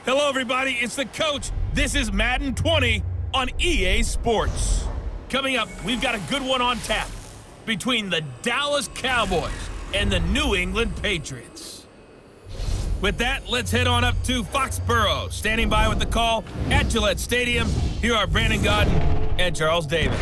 Hello, everybody. It's the coach. This is Madden 20 on EA Sports. Coming up, we've got a good one on tap between the Dallas Cowboys and the New England Patriots. With that, let's head on up to Foxborough. Standing by with the call at Gillette Stadium, here are Brandon Godden and Charles Davis.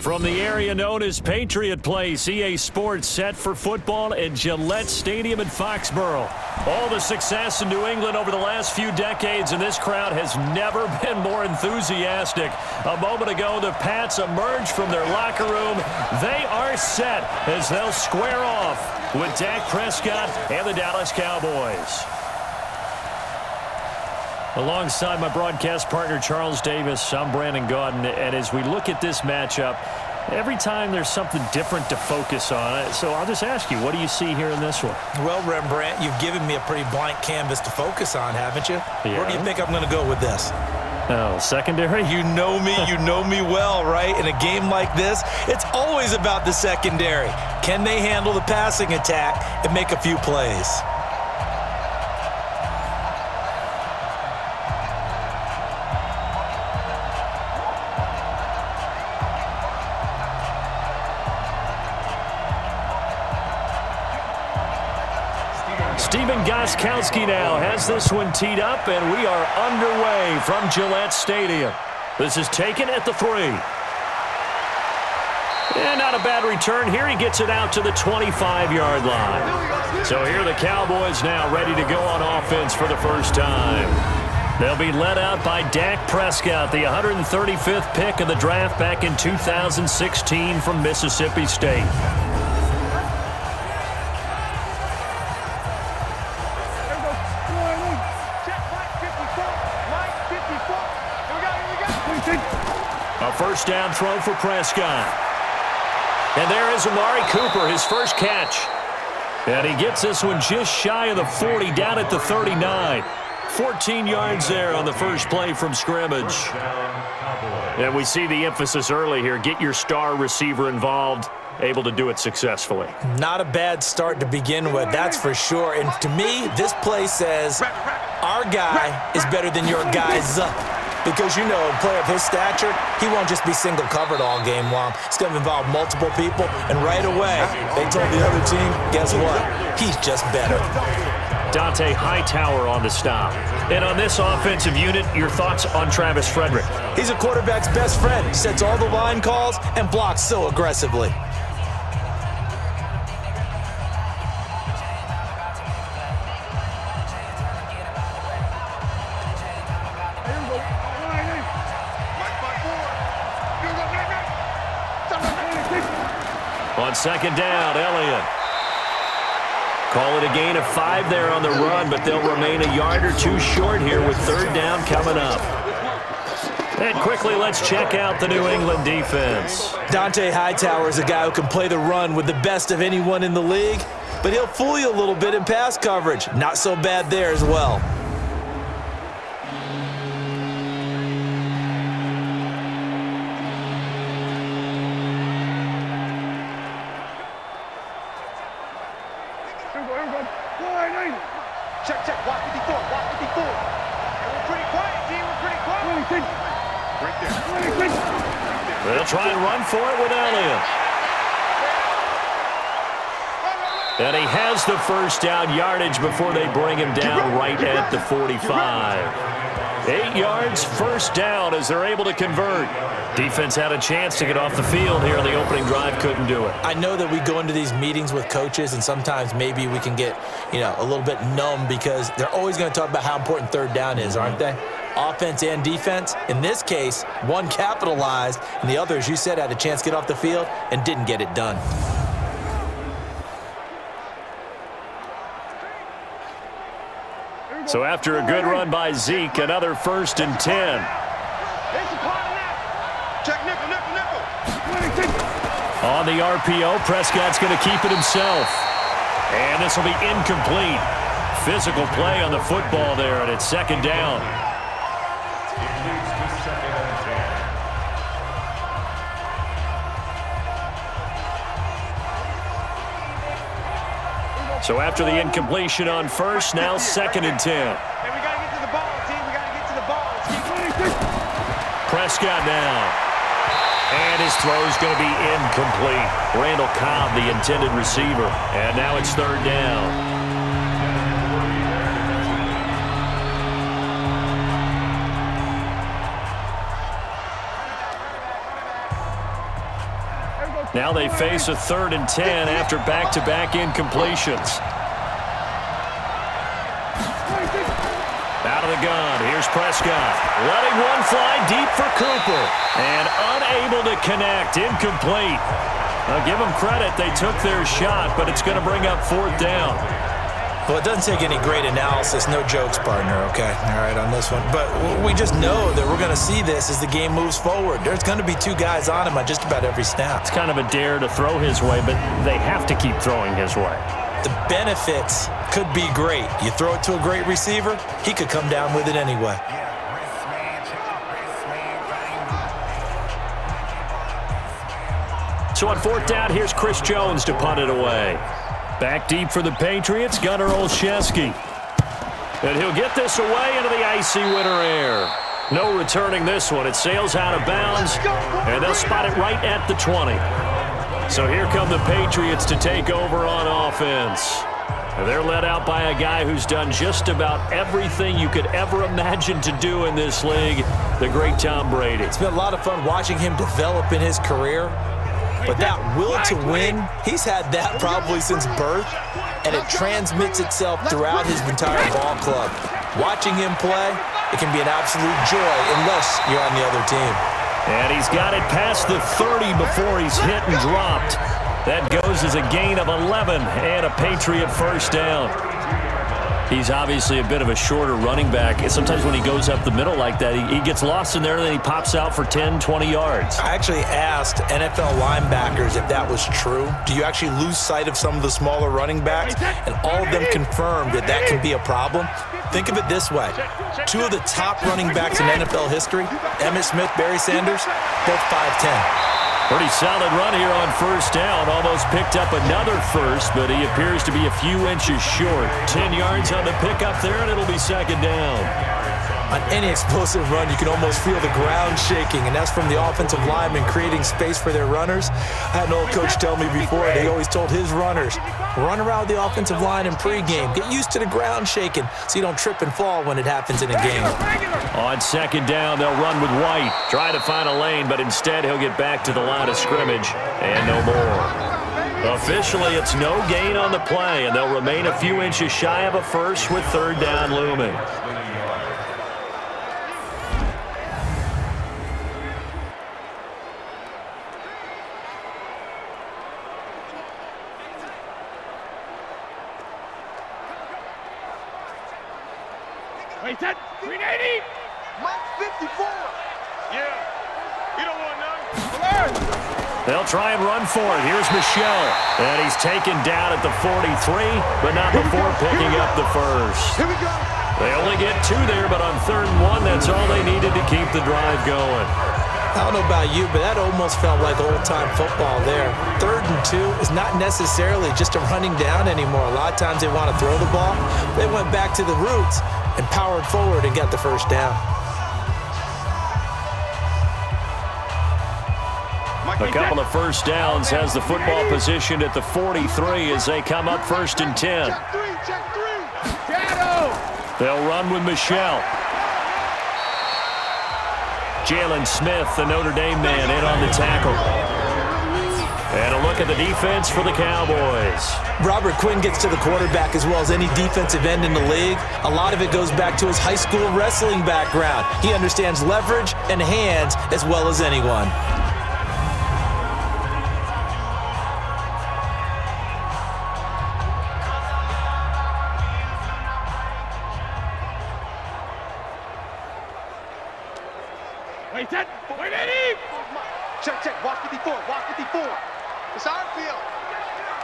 From the area known as Patriot Place, EA Sports set for football at Gillette Stadium in Foxborough. All the success in New England over the last few decades, and this crowd has never been more enthusiastic. A moment ago, the Pats emerged from their locker room. They are set as they'll square off with Dak Prescott and the Dallas Cowboys. Alongside my broadcast partner, Charles Davis, I'm Brandon Godden. And as we look at this matchup, every time there's something different to focus on. So I'll just ask you, what do you see here in this one? Well, Rembrandt, you've given me a pretty blank canvas to focus on, haven't you? Yeah. Where do you think I'm going to go with this? Oh, secondary? You know me well, right? In a game like this, it's always about the secondary. Can they handle the passing attack and make a few plays? Steven Gostkowski now has this one teed up, and we are underway from Gillette Stadium. This is taken at the 3. And not a bad return here. He gets it out to the 25-yard line. So here are the Cowboys now ready to go on offense for the first time. They'll be led out by Dak Prescott, the 135th pick of the draft back in 2016 from Mississippi State. A first down throw for Prescott. And there is Amari Cooper, his first catch. And he gets this one just shy of the 40, down at the 39. 14 yards there on the first play from scrimmage. And we see the emphasis early here. Get your star receiver involved. Able to do it successfully. Not a bad start to begin with, that's for sure. And to me, this play says our guy is better than your guy's. Because, you know, a player of his stature, he won't just be single covered all game long. It's going to involve multiple people. And right away, they told the other team, guess what? He's just better. Dante Hightower on the stop. And on this offensive unit, your thoughts on Travis Frederick? He's a quarterback's best friend. He sets all the line calls and blocks so aggressively. On second down, Elliott. Call it a gain of 5 there on the run, but they'll remain a yard or two short here with third down coming up. And quickly, let's check out the New England defense. Dante Hightower is a guy who can play the run with the best of anyone in the league, but he'll fool you a little bit in pass coverage. Not so bad there as well. Check, watch 54, watch 54. And we're pretty quiet, team, we're pretty quiet. Right there. They'll try and run for it with Elliott. And he has the first down yardage before they bring him down right at the 45. 8 yards, first down as they're able to convert. Defense had a chance to get off the field here in the opening drive, couldn't do it. I know that we go into these meetings with coaches, and sometimes maybe we can get, a little bit numb because they're always going to talk about how important third down is, aren't they? Offense and defense. In this case, one capitalized, and the other, as you said, had a chance to get off the field and didn't get it done. So after a good run by Zeke, another 1st and 10. Check nickel. On the RPO, Prescott's going to keep it himself. And this will be incomplete. Physical play on the football there, and it's second down. So after the incompletion on first, now 2nd and 10. Hey, we got to get to the ball, team. Prescott now. And his throw's going to be incomplete. Randall Cobb, the intended receiver. And now it's third down. Now they face a 3rd and 10 after back-to-back incompletions. Out of the gun, here's Prescott. Letting one fly deep for Cooper. And unable to connect, incomplete. Now give them credit, they took their shot, but it's going to bring up 4th down. Well, it doesn't take any great analysis. No jokes, partner, okay? All right, on this one. But we just know that we're going to see this as the game moves forward. There's going to be 2 guys on him on just about every snap. It's kind of a dare to throw his way, but they have to keep throwing his way. The benefits could be great. You throw it to a great receiver, he could come down with it anyway. So on 4th down, here's Chris Jones to punt it away. Back deep for the Patriots, Gunnar Olszewski. And he'll get this away into the icy winter air. No returning this one. It sails out of bounds, and they'll spot it right at the 20. So here come the Patriots to take over on offense. And they're led out by a guy who's done just about everything you could ever imagine to do in this league, the great Tom Brady. It's been a lot of fun watching him develop in his career. But that will to win, he's had that probably since birth, and it transmits itself throughout his entire ball club. Watching him play, it can be an absolute joy unless you're on the other team. And he's got it past the 30 before he's hit and dropped. That goes as a gain of 11 and a Patriot first down. He's obviously a bit of a shorter running back. Sometimes when he goes up the middle like that, he gets lost in there and then he pops out for 10, 20 yards. I actually asked NFL linebackers if that was true. Do you actually lose sight of some of the smaller running backs? And all of them confirmed that that can be a problem. Think of it this way. 2 of the top running backs in NFL history, Emmitt Smith, Barry Sanders, both 5'10". Pretty solid run here on first down. Almost picked up another first, but he appears to be a few inches short. 10 yards on the pickup there, and it'll be second down. On any explosive run, you can almost feel the ground shaking, and that's from the offensive linemen creating space for their runners. I had an old coach tell me before, they always told his runners, run around the offensive line in pregame. Get used to the ground shaking so you don't trip and fall when it happens in a game. On second down, they'll run with White. Try to find a lane, but instead he'll get back to the line of scrimmage, and no more. Officially, it's no gain on the play, and they'll remain a few inches shy of a first with third down looming. Wait, that 380. Mike 54. Yeah. You don't want none. They'll try and run for it. Here's Michelle. And he's taken down at the 43, but not before picking up the first. Here we go. They only get 2 there, but on 3rd and 1, that's all they needed to keep the drive going. I don't know about you, but that almost felt like old-time football there. 3rd and 2 is not necessarily just a running down anymore. A lot of times they want to throw the ball. They went back to the roots and powered forward and got the first down. A couple of first downs has the football positioned at the 43 as they come up 1st and 10. Check 3, check 3. Shadow. They'll run with Michelle. Jalen Smith, the Notre Dame man, in on the tackle. And a look at the defense for the Cowboys. Robert Quinn gets to the quarterback as well as any defensive end in the league. A lot of it goes back to his high school wrestling background. He understands leverage and hands as well as anyone. Wait, that 180. Check, check. Watch 54. Watch 54. It's our field.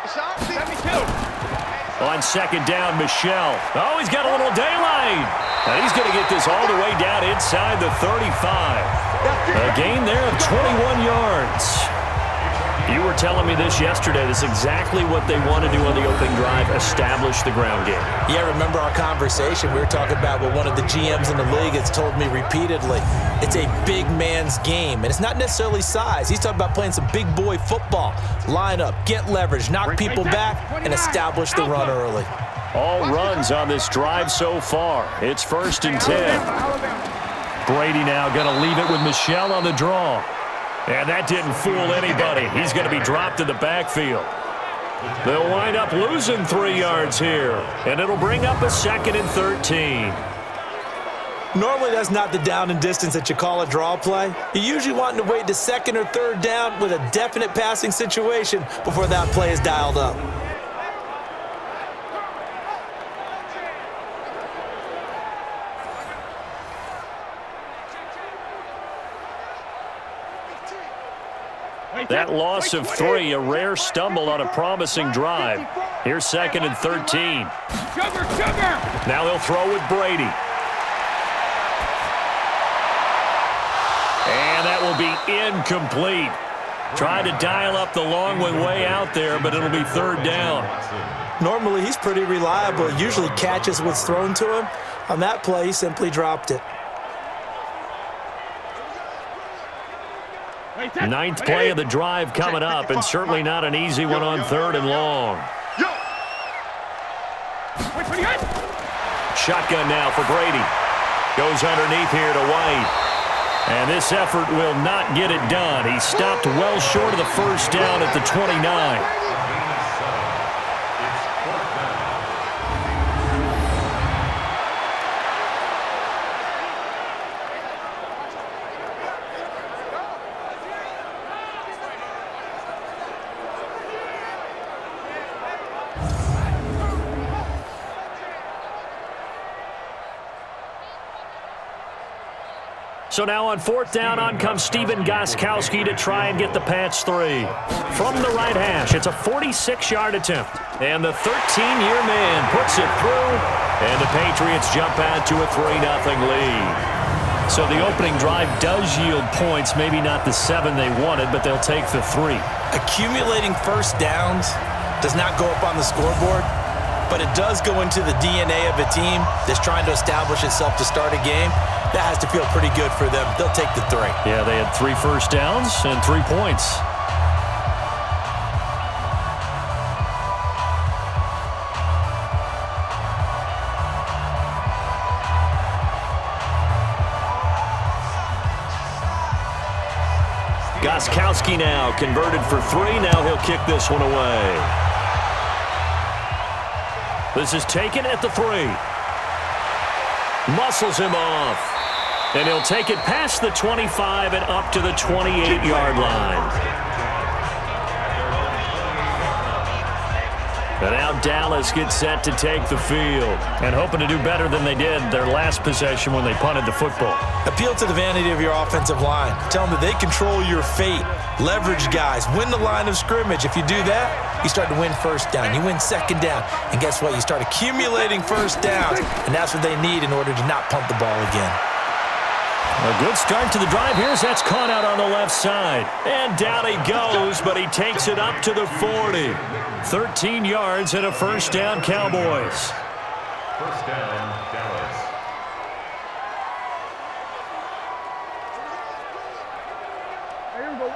It's our field. 72. On second down, Michelle. Oh, he's got a little daylight. And he's going to get this all the way down inside the 35. A gain there of 21 yards. You were telling me this yesterday. This is exactly what they want to do on the opening drive, establish the ground game. Yeah, remember our conversation? We were talking about what one of the GMs in the league has told me repeatedly. It's a big man's game, and it's not necessarily size. He's talking about playing some big boy football. Line up, get leverage, knock people back, and establish the run early. All runs on this drive so far. It's 1st and 10. Brady now going to leave it with Michel on the draw. And that didn't fool anybody. He's going to be dropped in the backfield. They'll wind up losing 3 yards here. And it'll bring up a 2nd and 13. Normally, that's not the down and distance that you call a draw play. You're usually wanting to wait to 2nd or 3rd down with a definite passing situation before that play is dialed up. That loss of 3, a rare stumble on a promising drive. Here's 2nd and 13. Now they'll throw with Brady. And that will be incomplete. Trying to dial up the long one way out there, but it'll be 3rd down. Normally, he's pretty reliable. Usually catches what's thrown to him. On that play, he simply dropped it. 9th play of the drive coming up, and certainly not an easy one on 3rd and long. Shotgun now for Brady. Goes underneath here to White. And this effort will not get it done. He stopped well short of the 1st down at the 29. So now on 4th down, on comes Stephen Gostkowski to try and get the Pats 3. From the right hash, it's a 46-yard attempt. And the 13-year man puts it through, and the Patriots jump out to a 3-0 lead. So the opening drive does yield points, maybe not the 7 they wanted, but they'll take the 3. Accumulating 1st downs does not go up on the scoreboard, but it does go into the DNA of a team that's trying to establish itself to start a game. That has to feel pretty good for them. They'll take the 3. Yeah, they had 3 first downs and 3 points. Gostkowski now converted for 3. Now he'll kick this one away. This is taken at the 3. Muscles him off. And he'll take it past the 25 and up to the 28-yard line. And now Dallas gets set to take the field and hoping to do better than they did their last possession when they punted the football. Appeal to the vanity of your offensive line. Tell them that they control your fate. Leverage guys. Win the line of scrimmage. If you do that, you start to win 1st down. You win 2nd down. And guess what? You start accumulating 1st downs. And that's what they need in order to not punt the ball again. A good start to the drive. Here's that's caught out on the left side. And down he goes, but he takes it up to the 40. 13 yards and a 1st down, Cowboys. 1st down, Dallas. Here we go.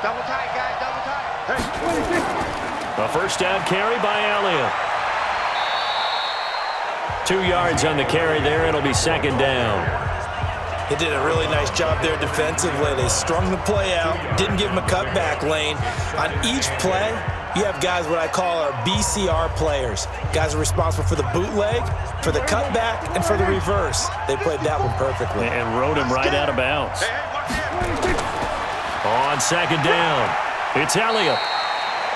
Double tight, guys, double tight. Hey, A 1st down carry by Elliott. 2 yards on the carry there. It'll be 2nd down. They did a really nice job there defensively. They strung the play out, didn't give him a cutback lane. On each play, you have guys what I call our BCR players. Guys are responsible for the bootleg, for the cutback, and for the reverse. They played that one perfectly. And rode him right out of bounds. On 2nd down, it's Elliott.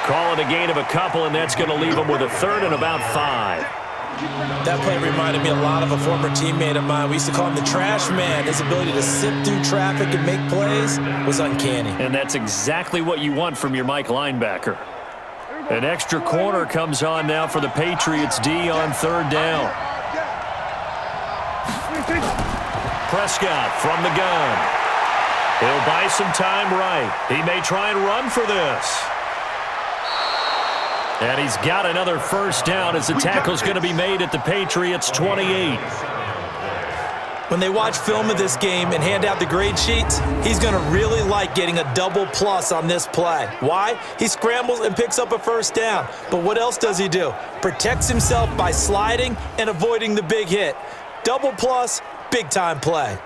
Call it a gain of a couple, and that's going to leave him with a 3rd and about 5. That play reminded me a lot of a former teammate of mine. We used to call him the trash man. His ability to sift through traffic and make plays was uncanny. And that's exactly what you want from your Mike linebacker. An extra corner comes on now for the Patriots D on 3rd down. Prescott from the gun. He'll buy some time right. He may try and run for this. And he's got another first down as the tackle's going to be made at the Patriots' 28. When they watch film of this game and hand out the grade sheets, he's going to really like getting a double plus on this play. Why? He scrambles and picks up a first down. But what else does he do? Protects himself by sliding and avoiding the big hit. Double plus, big-time play.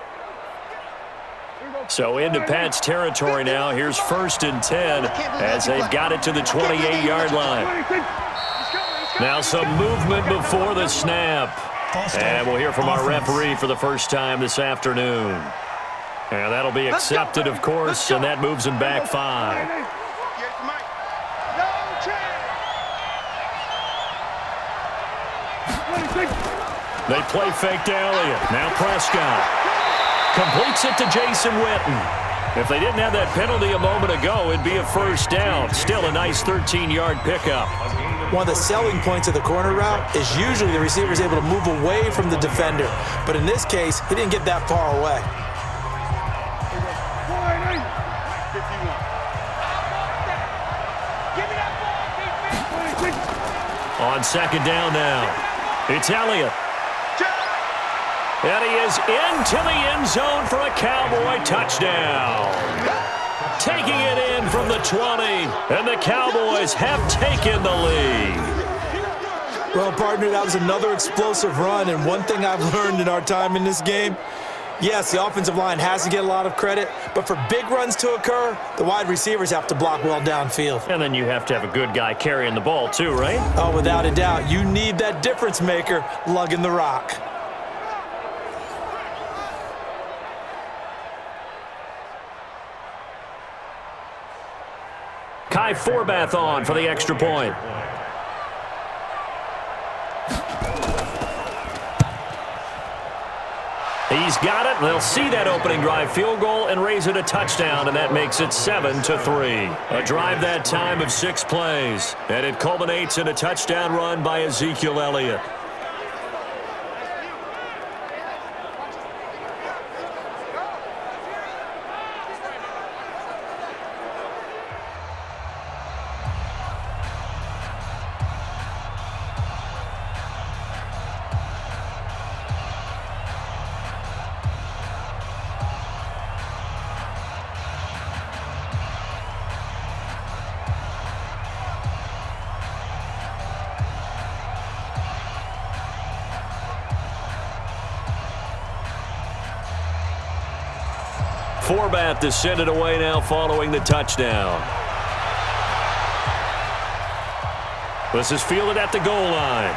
So into Pat's territory now. Here's 1st and 10 as they've got it to the 28-yard line. Now some movement before the snap. And we'll hear from our referee for the first time this afternoon. And that'll be accepted, of course, and that moves him back 5. They play fake to Elliott. Now Prescott. Completes it to Jason Witten. If they didn't have that penalty a moment ago, it'd be a first down. Still a nice 13-yard pickup. One of the selling points of the corner route is usually the receiver is able to move away from the defender. But in this case, he didn't get that far away. On 2nd down now, it's Elliott. And he is into the end zone for a Cowboy touchdown. Taking it in from the 20, and the Cowboys have taken the lead. Well, partner, that was another explosive run, and one thing I've learned in our time in this game, yes, the offensive line has to get a lot of credit, but for big runs to occur, the wide receivers have to block well downfield. And then you have to have a good guy carrying the ball too, right? Oh, without a doubt. You need that difference maker lugging the rock. Kai Forbath on for the extra point. He's got it. They'll see that opening drive field goal and raise it a touchdown, and that makes it 7-3. A drive that time of 6 plays, and it culminates in a touchdown run by Ezekiel Elliott. Forbath to send it away now following the touchdown. This is fielded at the goal line.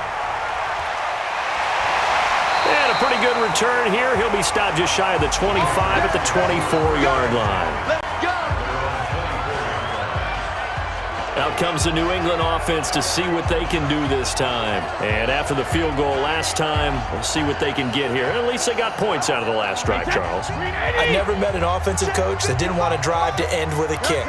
And a pretty good return here. He'll be stopped just shy of the 25 at the 24-yard line. Out comes the New England offense to see what they can do this time. And after the field goal last time, we'll see what they can get here. At least they got points out of the last drive, Charles. I never met an offensive coach that didn't want to drive to end with a kick.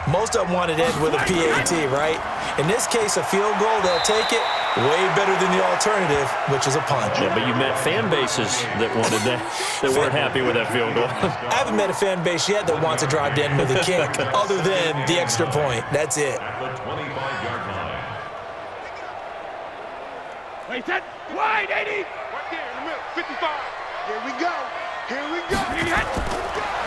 Most of them wanted to end with a PAT, right? In this case, a field goal, they'll take it. Way better than the alternative, which is a punt. Yeah, but you met fan bases that wanted that, that weren't happy with that field goal. I haven't met a fan base yet that wants to drive to end with a kick, other than the extra point. That's it. At the 25-yard line. Wait, that wide, 80. Right there in the middle, 55. Here we go. Here we go.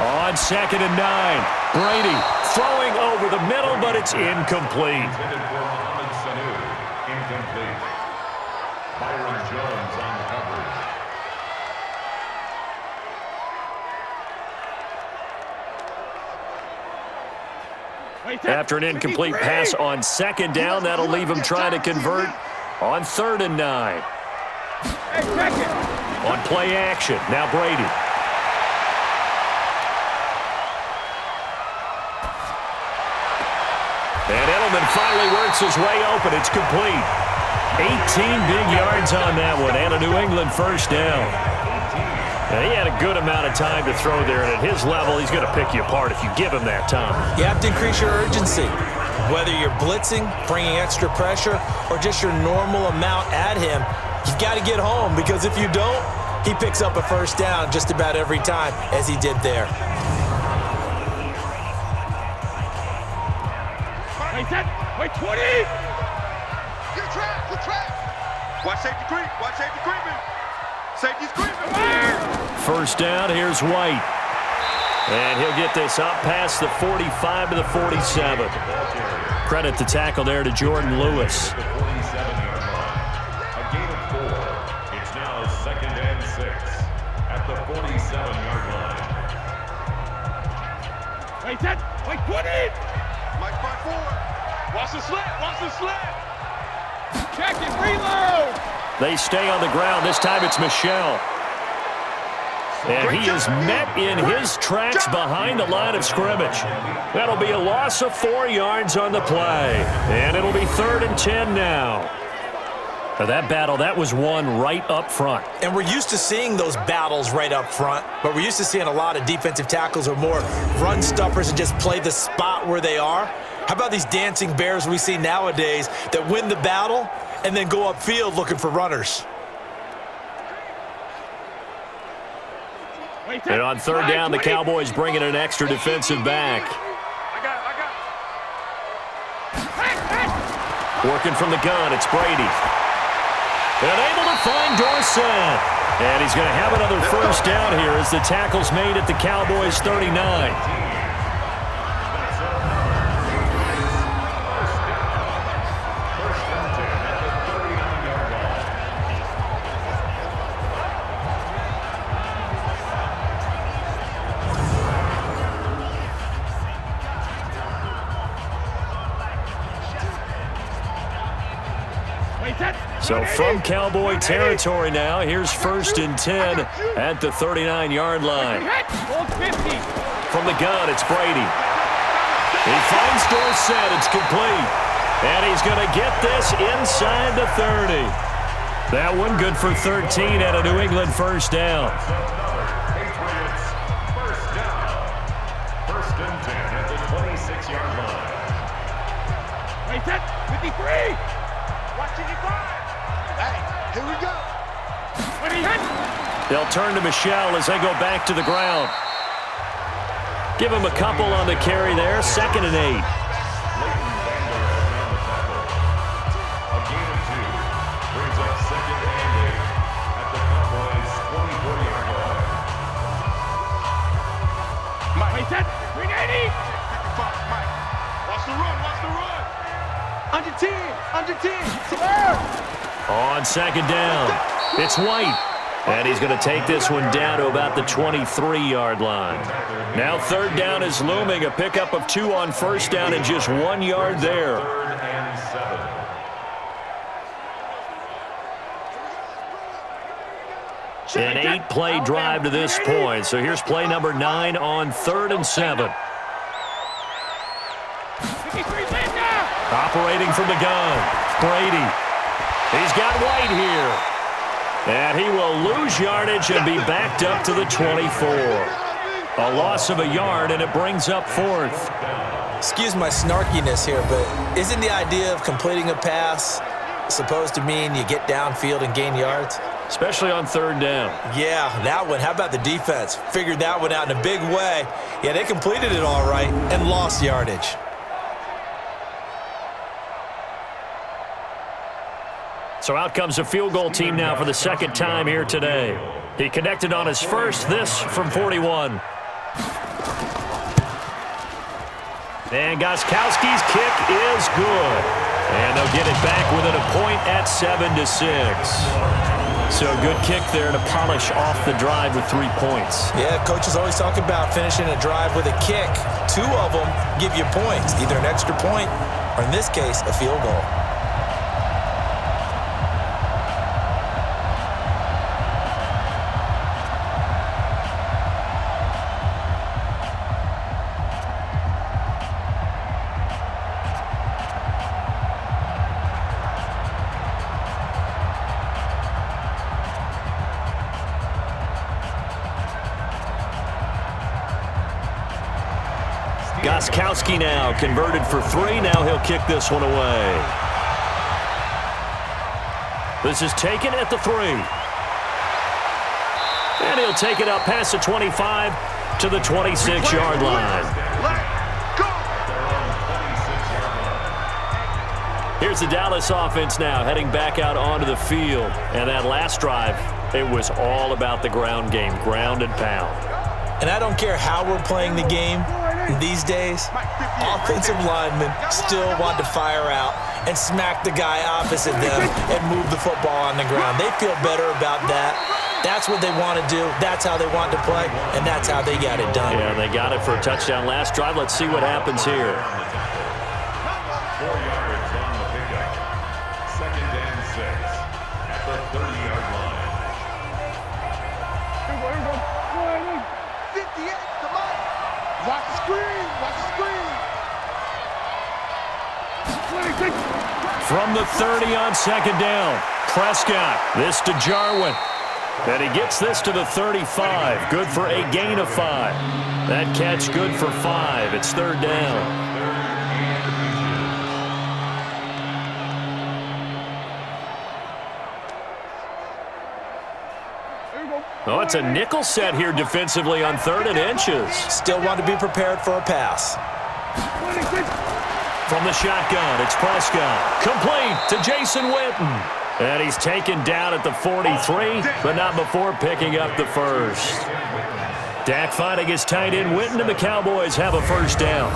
On 2nd and 9, Brady throwing over the middle, but it's incomplete. Intended for Mohamed Sanu. Incomplete. Byron Jones on the coverage. After an incomplete pass on 2nd down, that'll leave him trying to convert on 3rd and 9. On play action, now Brady. And Edelman finally works his way open. It's complete. 18 big yards on that one, and a New England first down. Now, he had a good amount of time to throw there, and at his level, he's going to pick you apart if you give him that time. You have to increase your urgency. Whether you're blitzing, bringing extra pressure, or just your normal amount at him, you've got to get home, because if you don't, he picks up a first down just about every time, as he did there. set. Wait, 20. Get track, get track. Watch safety creep, watch safety creeping. Safety's creeping. First down, here's White. And he'll get this up past the 45 to the 47. Credit the tackle there to Jordan Lewis. A gain of 4. It's now 2nd and 6 at the 47-yard line. Wait, set. Wait, 20. Mike front forward. Watch the slant, watch the slant. Check it, reload. They stay on the ground. This time it's Michel. And he is met in his tracks behind the line of scrimmage. That'll be a loss of 4 yards on the play. And it'll be 3rd and 10 now. For that battle, that was won right up front. And we're used to seeing those battles right up front, but we're used to seeing a lot of defensive tackles or more run stuffers and just play the spot where they are. How about these dancing bears we see nowadays that win the battle and then go upfield looking for runners? And on 3rd down, the Cowboys bring in an extra defensive back. Working from the gun, it's Brady. And able to find Dorsett. And he's going to have another first down here as the tackle's made at the Cowboys' 39. So from Cowboy territory now, here's 1st and 10 at the 39-yard line. From the gun, it's Brady. He finds Dorsett. It's complete. And he's going to get this inside the 30. That one good for 13 and a New England first down. Patriots first down. 1st and 10 at the 26-yard line. Wait, set. 53. Watch 55. Hey, here we go. They'll turn to Michel as they go back to the ground. Give him a couple on the carry there. 2nd and 8. A gain of 2 brings up 2nd and 8 at the Cowboys' 24-yard line. Mike, wait, set. 380. Mike, watch the run, watch the run. Under 10, under 10. On 2nd down, it's White. And he's going to take this one down to about the 23-yard line. Now 3rd down is looming. A pickup of 2 on 1st down and just 1 yard there. 3rd and 7. An 8-play drive to this point. So here's play number 9 on 3rd and 7. Operating from the gun, Brady. He's got White here. And he will lose yardage and be backed up to the 24. A loss of a yard, and it brings up 4th. Excuse my snarkiness here, but isn't the idea of completing a pass supposed to mean you get downfield and gain yards? Especially on 3rd down. Yeah, that one. How about the defense? Figured that one out in a big way. Yeah, they completed it all right and lost yardage. So out comes a field goal team now for the 2nd time here today. He connected on his first, this from 41. And Gostkowski's kick is good. And they'll get it back within a point at 7-6. So a good kick there to polish off the drive with 3 points. Yeah, coaches always talk about finishing a drive with a kick. 2 of them give you points, either an extra point or, in this case, a field goal. Gostkowski now converted for 3. Now he'll kick this one away. This is taken at the 3. And he'll take it up past the 25 to the 26-yard line. Here's the Dallas offense now heading back out onto the field. And that last drive, it was all about the ground game, ground and pound. And I don't care how we're playing the game these days, offensive linemen still want to fire out and smack the guy opposite them and move the football on the ground. They feel better about that. That's what they want to do. That's how they want to play, and that's how they got it done. Yeah, they got it for a touchdown last drive. Let's see what happens here. 4 yards on the pickup. 2nd and 6 at the 30-yard line. 58, come on. Watch the screen, watch the screen. From the 30 on 2nd down, Prescott. This to Jarwin. And he gets this to the 35. Good for a gain of 5. That catch good for 5. It's 3rd down. Oh, it's a nickel set here defensively on 3rd and inches. Still want to be prepared for a pass. From the shotgun, it's Prescott. Complete to Jason Witten. And he's taken down at the 43, but not before picking up the first. Dak finding his tight end Witten, and the Cowboys have a 1st down.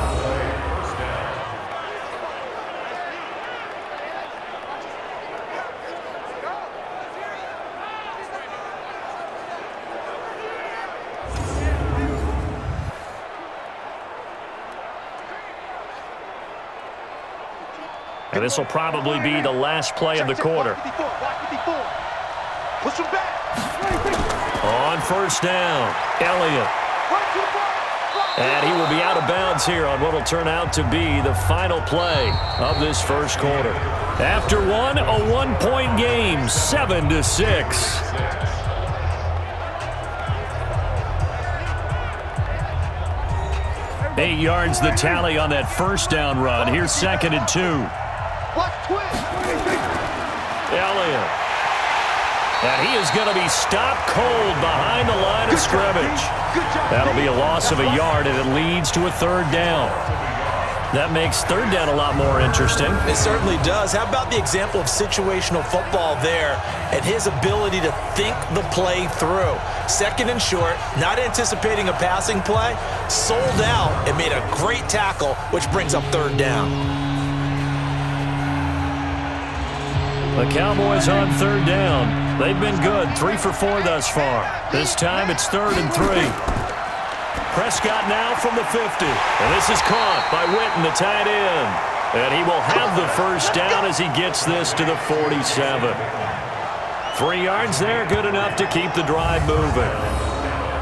And this will probably be the last play of the quarter. Push him back. On 1st down, Elliott. And he will be out of bounds here on what will turn out to be the final play of this 1st quarter. After one, a 1-point game, 7-6. Eight yards the tally on that 1st down run. Here's 2nd and 2. Elliott. And he is going to be stopped cold behind the line of scrimmage. That'll be a loss of a yard, and it leads to a 3rd down. That makes 3rd down a lot more interesting. It certainly does. How about the example of situational football there and his ability to think the play through? 2nd and short, not anticipating a passing play, sold out and made a great tackle, which brings up 3rd down. The Cowboys on 3rd down. They've been good, 3 for 4 thus far. This time it's 3rd and 3. Prescott now from the 50. And this is caught by Witten, the tight end. And he will have the 1st down as he gets this to the 47. 3 yards there, good enough to keep the drive moving.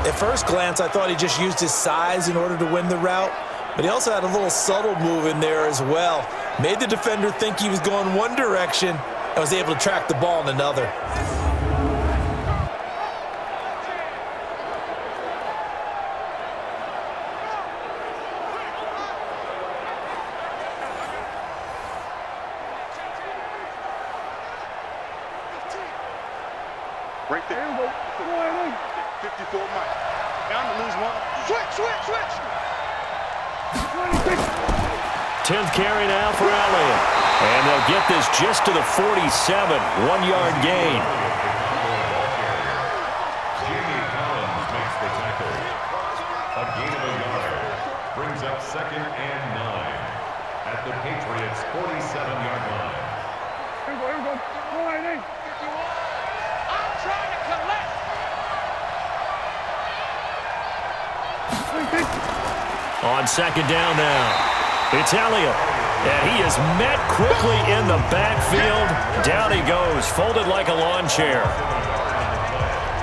At first glance, I thought he just used his size in order to win the route. But he also had a little subtle move in there as well. Made the defender think he was going one direction and was able to track the ball in another. Right there. 54 Mike. Down to lose one. Switch. 10th carry now for Elliott. And they'll get this just to the 47. 1-yard gain. Jamie Collins makes the tackle. A gain of a yard. Brings up 2nd and 9 at the Patriots' 47-yard line. I'm trying to collect. On 2nd down now. It's Elliott. And he is met quickly in the backfield. Down he goes, folded like a lawn chair.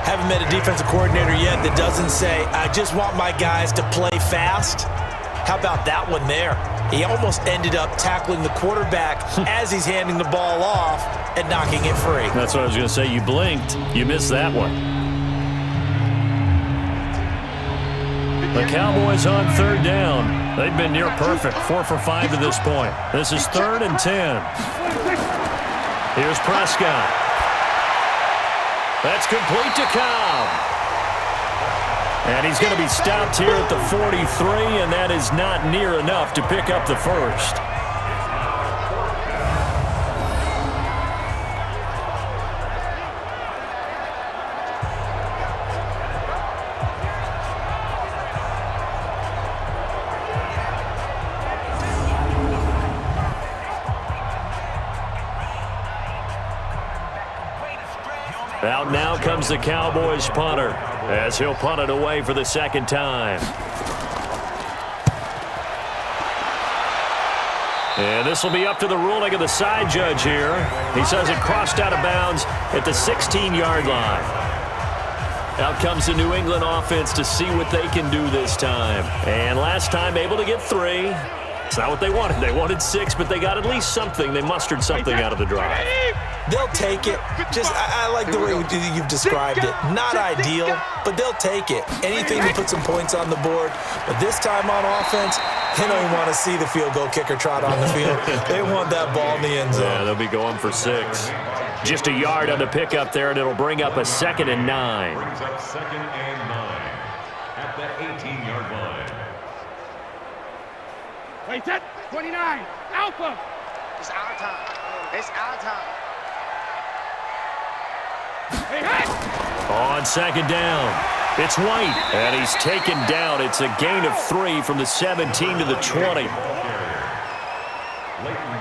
Haven't met a defensive coordinator yet that doesn't say, I just want my guys to play fast. How about that one there? He almost ended up tackling the quarterback as he's handing the ball off and knocking it free. That's what I was going to say. You blinked. You missed that one. The Cowboys on 3rd down. They've been near perfect, 4 for 5 to this point. This is 3rd and 10. Here's Prescott. That's complete to Cobb. And he's going to be stopped here at the 43, and that is not near enough to pick up the 1st. Out now comes the Cowboys punter as he'll punt it away for the second time. And this will be up to the ruling of the side judge here. He says it crossed out of bounds at the 16-yard line. Out comes the New England offense to see what they can do this time. And last time able to get 3. It's not what they wanted. They wanted 6, but they got at least something. They mustered something out of the drive. They'll take it. Just, I like the way you've described it. Not ideal, but they'll take it. Anything to put some points on the board. But this time on offense, they don't even want to see the field goal kicker trot on the field. They want that ball in the end zone. Yeah, they'll be going for 6. Just a yard on the pickup there, and it'll bring up a 2nd and 9. Brings up 2nd and 9 at the 18-yard line. Wait, 29. Alpha. It's our time. It's our time. Hey, hey. On 2nd down, it's White, and he's taken down. It's a gain of 3 from the 17 to the 20. Leighton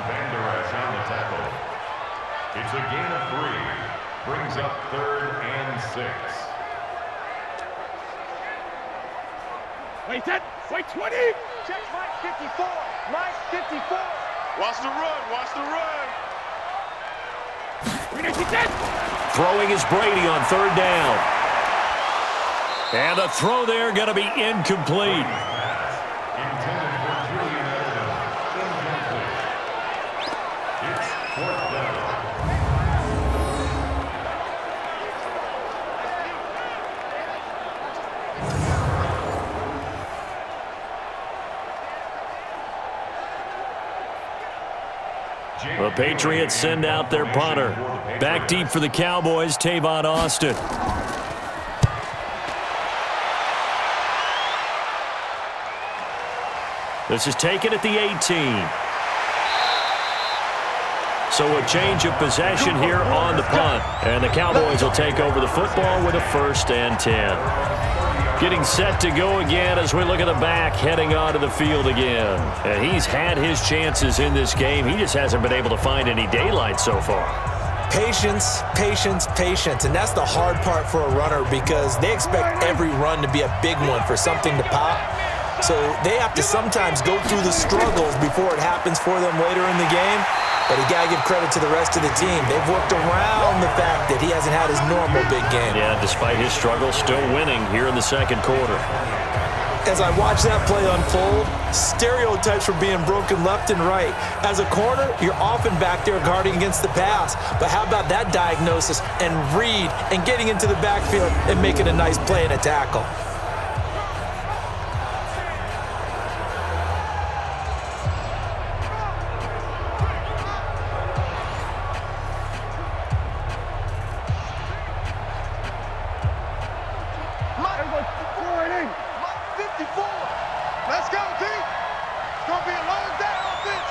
Vander Esch on the tackle. It's a gain of 3. Brings up 3rd and 6. Wait, 20. Check Mike 54. Mike 54. Watch the run. Watch the run. Throwing is Brady on 3rd down. And the throw there going to be incomplete. Intended for Julian Edelman. Incomplete. It's 4th down. The Patriots send out their punter. Back deep for the Cowboys, Tavon Austin. This is taken at the 18. So a change of possession here on the punt. And the Cowboys will take over the football with a 1st and 10. Getting set to go again as we look at the back heading onto the field again. And he's had his chances in this game. He just hasn't been able to find any daylight so far. Patience, patience, patience. And that's the hard part for a runner because they expect every run to be a big one for something to pop. So they have to sometimes go through the struggles before it happens for them later in the game. But you got to give credit to the rest of the team. They've worked around the fact that he hasn't had his normal big game. Yeah, despite his struggle, still winning here in the 2nd quarter. As I watch that play unfold, stereotypes are being broken left and right. As a corner, you're often back there guarding against the pass. But how about that diagnosis and read and getting into the backfield and making a nice play and a tackle? Let's go, D. It's going to be a long day on this.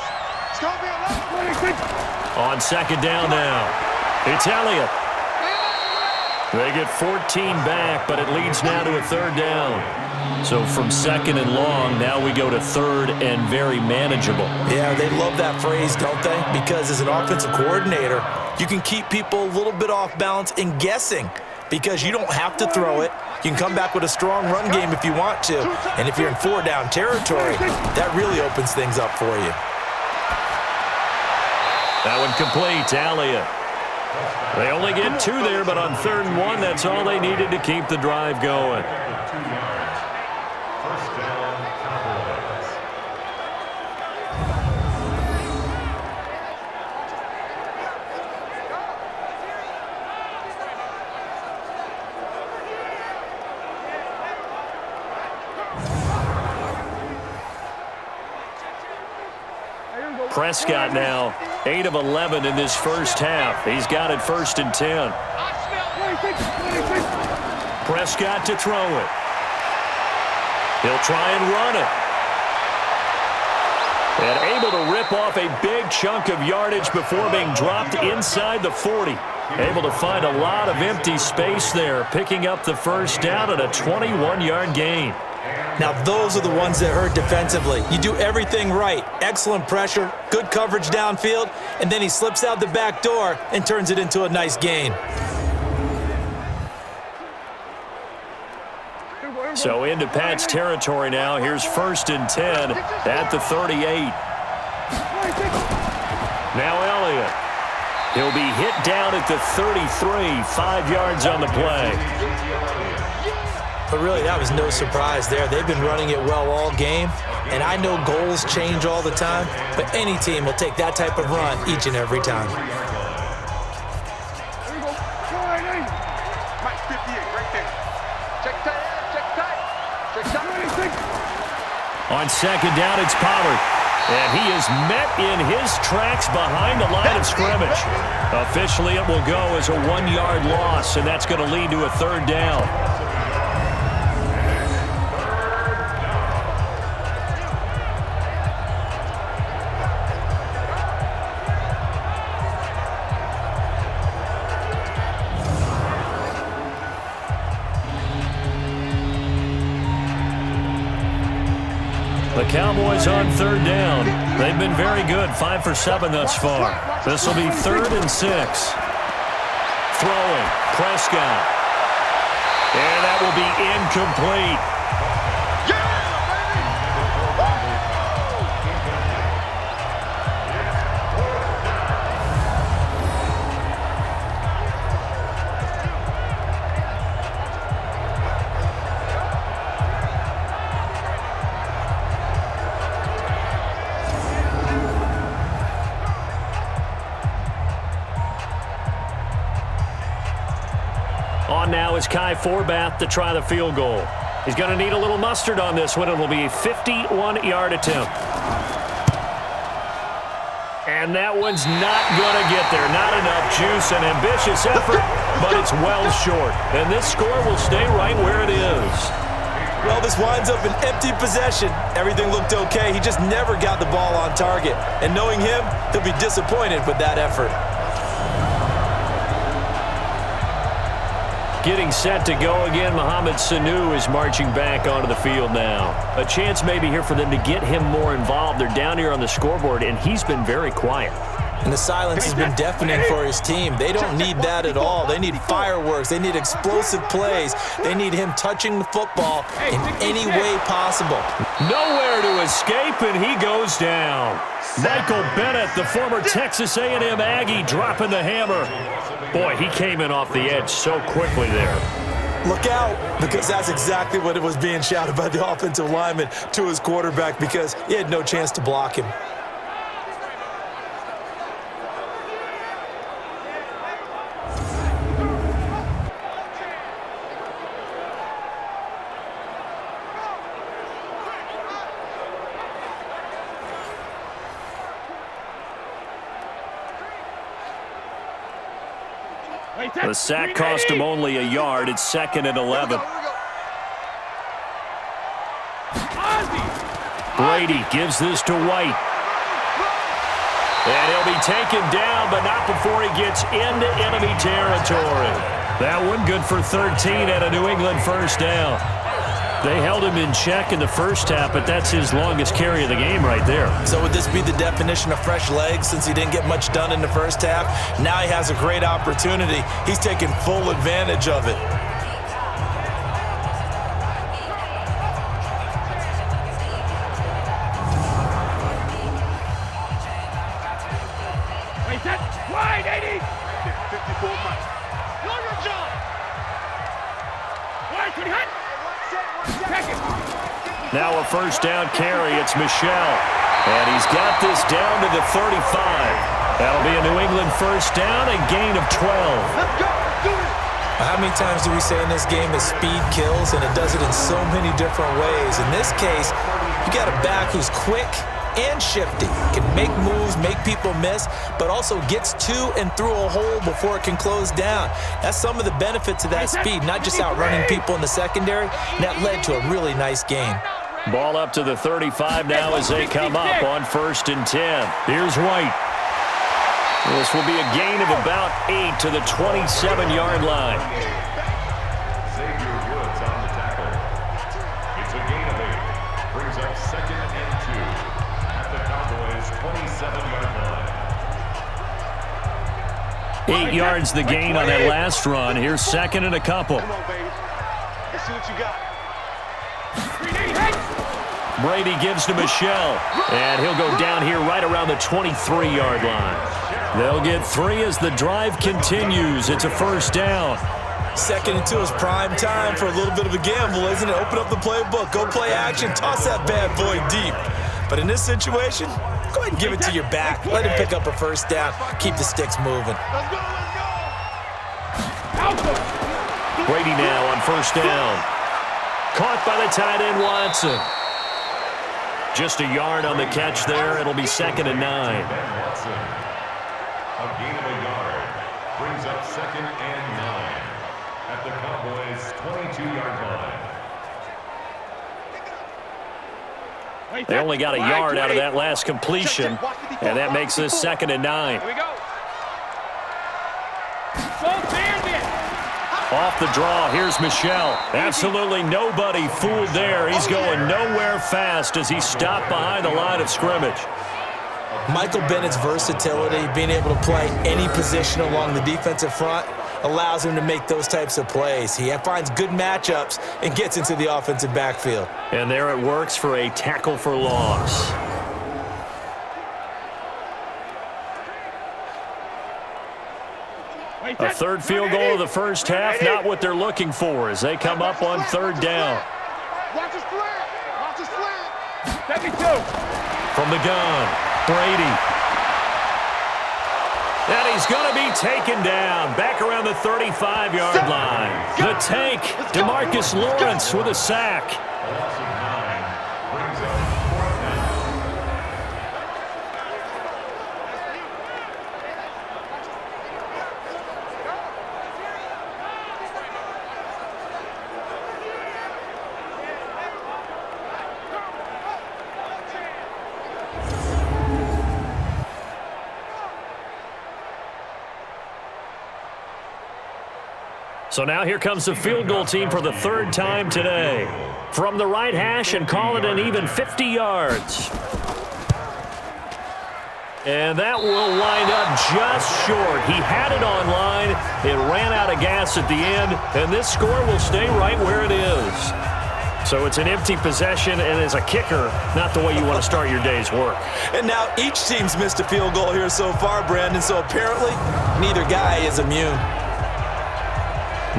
It's going to be a long day. On 2nd down now, it's Elliott. They get 14 back, but it leads now to a 3rd down. So from 2nd and long, now we go to 3rd and very manageable. Yeah, they love that phrase, don't they? Because as an offensive coordinator, you can keep people a little bit off balance and guessing because you don't have to throw it. You can come back with a strong run game if you want to. And if you're in 4-down territory, that really opens things up for you. That one complete, Elliott. They only get 2 there, but on 3rd and 1, that's all they needed to keep the drive going. 2 yards. 1st down, Cowboys. Prescott now 8 of 11 in this first half. He's got it 1st and 10. Prescott to throw it. He'll try and run it. And able to rip off a big chunk of yardage before being dropped inside the 40. Able to find a lot of empty space there, picking up the 1st down at a 21-yard gain. Now, those are the ones that hurt defensively. You do everything right. Excellent pressure, good coverage downfield, and then he slips out the back door and turns it into a nice gain. So into Pat's territory now. Here's 1st and 10 at the 38. Now Elliott. He'll be hit down at the 33, 5 yards on the play. But really, that was no surprise there. They've been running it well all game, and I know goals change all the time, but any team will take that type of run each and every time. Mike 58, right there. Check tight, check tight. Check tight. On 2nd down, it's Pollard. And he is met in his tracks behind the line of scrimmage. Officially, it will go as a 1-yard loss, and that's going to lead to a 3rd down. The Cowboys on 3rd down. They've been very good, 5 for 7 thus far. This will be 3rd and 6. Throwing, Prescott. And that will be incomplete. On now is Kai Forbath to try the field goal. He's going to need a little mustard on this one. It will be a 51-yard attempt. And that one's not going to get there. Not enough juice, an ambitious effort, but it's well short. And this score will stay right where it is. Well, this winds up an empty possession. Everything looked okay. He just never got the ball on target. And knowing him, he'll be disappointed with that effort. Getting set to go again, Mohamed Sanu is marching back onto the field now. A chance maybe here for them to get him more involved. They're down here on the scoreboard, and he's been very quiet. And the silence has been deafening for his team. They don't need that at all. They need fireworks. They need explosive plays. They need him touching the football in any way possible. Nowhere to escape, and he goes down. Michael Bennett, the former Texas A&M Aggie, dropping the hammer. Boy, he came in off the edge so quickly there. Look out, because that's exactly what it was being shouted by the offensive lineman to his quarterback, because he had no chance to block him. The sack cost him only a yard. It's 2nd and 11. Brady gives this to White. And he'll be taken down, but not before he gets into enemy territory. That one good for 13 at a New England 1st down. They held him in check in the first half, but that's his longest carry of the game right there. So would this be the definition of fresh legs since he didn't get much done in the first half? Now he has a great opportunity. He's taking full advantage of it. Wait, that wide 80. 54 miles. Do your job. Wide, can you hit? Now a 1st down carry. It's Michel. And he's got this down to the 35. That'll be a New England 1st down, a gain of 12. Let's go. Do it. How many times do we say in this game that speed kills, and it does it in so many different ways? In this case, you got a back who's quick and shifty, can make moves, make people miss, but also gets to and through a hole before it can close down. That's some of the benefits of that speed, not just outrunning people in the secondary. And that led to a really nice game. Ball up to the 35 now as they come up on 1st and 10. Here's White. This will be a gain of about 8 to the 27-yard line. It's a gain of 8. Brings up 2nd and 2 at the Cowboys' 27-yard line. 8 yards the gain on that last run. Here's 2nd and a couple. Come on, baby. Let's see what you got. Brady gives to Michelle, and he'll go down here right around the 23-yard line. They'll get 3 as the drive continues. It's a first down. 2nd and 2 is prime time for a little bit of a gamble, isn't it? Open up the playbook, go play action, toss that bad boy deep. But in this situation, go ahead and give it to your back. Let him pick up a first down. Keep the sticks moving. Let's go. Brady now on first down. Caught by the tight end, Watson. Just a yard on the catch there. It'll be 2nd and 9. A gain of a yard brings up 2nd and 9 at the Cowboys' 22-yard line. They only got a yard out of that last completion, and that makes this 2nd and 9. Here we go. Off the draw, here's Michelle. Absolutely nobody fooled there. He's going nowhere fast as he stopped behind the line of scrimmage. Michael Bennett's versatility, being able to play any position along the defensive front, allows him to make those types of plays. He finds good matchups and gets into the offensive backfield. And there it works for a tackle for loss. A third field goal of the first half, not what they're looking for as they come up on 3rd down. Watch his slant. Watch his slant. Let me From the gun, Brady. And he's going to be taken down back around the 35-yard line. The tank, DeMarcus Lawrence with a sack. A loss of 9 brings up 4th down. So now here comes the field goal team for the 3rd time today. From the right hash and call it an even 50 yards. And that will wind up just short. He had it on line. It ran out of gas at the end, and this score will stay right where it is. So it's an empty possession, and as a kicker, not the way you want to start your day's work. And now each team's missed a field goal here so far, Brandon, so apparently neither guy is immune.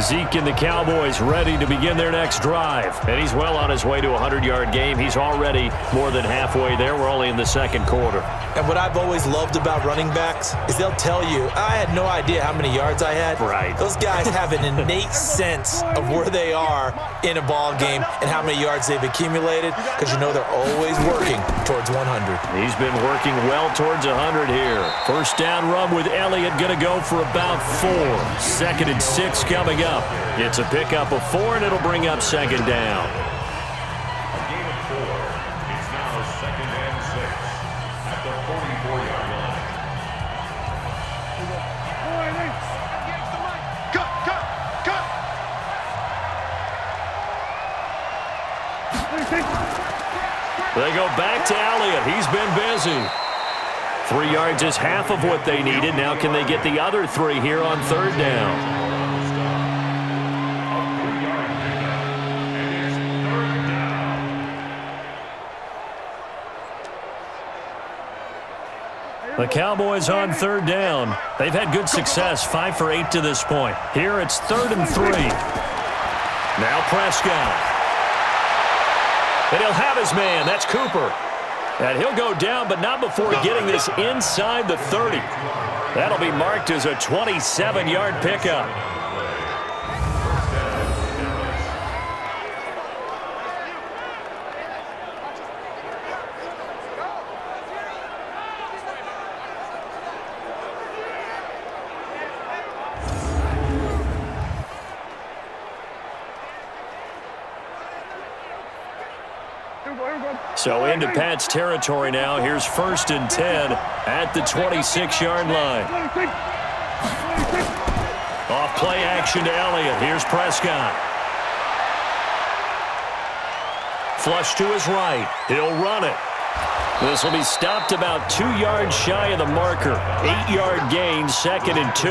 Zeke and the Cowboys ready to begin their next drive. And he's well on his way to a 100-yard game. He's already more than halfway there. We're only in the 2nd quarter. And what I've always loved about running backs is they'll tell you, I had no idea how many yards I had. Right. Those guys have an innate sense of where they are in a ball game and how many yards they've accumulated, because you know they're always working towards 100. He's been working well towards 100 here. First down run with Elliott, going to go for about 4. 2nd and 6 coming up. It's a pickup of 4, and it'll bring up 2nd down. A gain of 4. It's now 2nd and 6 at the 44-yard line. They go back to Elliott. He's been busy. 3 yards is half of what they needed. Now can they get the other 3 here on 3rd down? The Cowboys on 3rd down. They've had good success, 5 for 8 to this point. Here it's 3rd and 3. Now Prescott. And he'll have his man. That's Cooper. And he'll go down, but not before getting this inside the 30. That'll be marked as a 27-yard pickup. So into Pat's territory now. Here's 1st and 10 at the 26-yard line. Off play action to Elliott. Here's Prescott. Flush to his right. He'll run it. This will be stopped about 2 yards shy of the marker. 8-yard gain, 2nd and 2.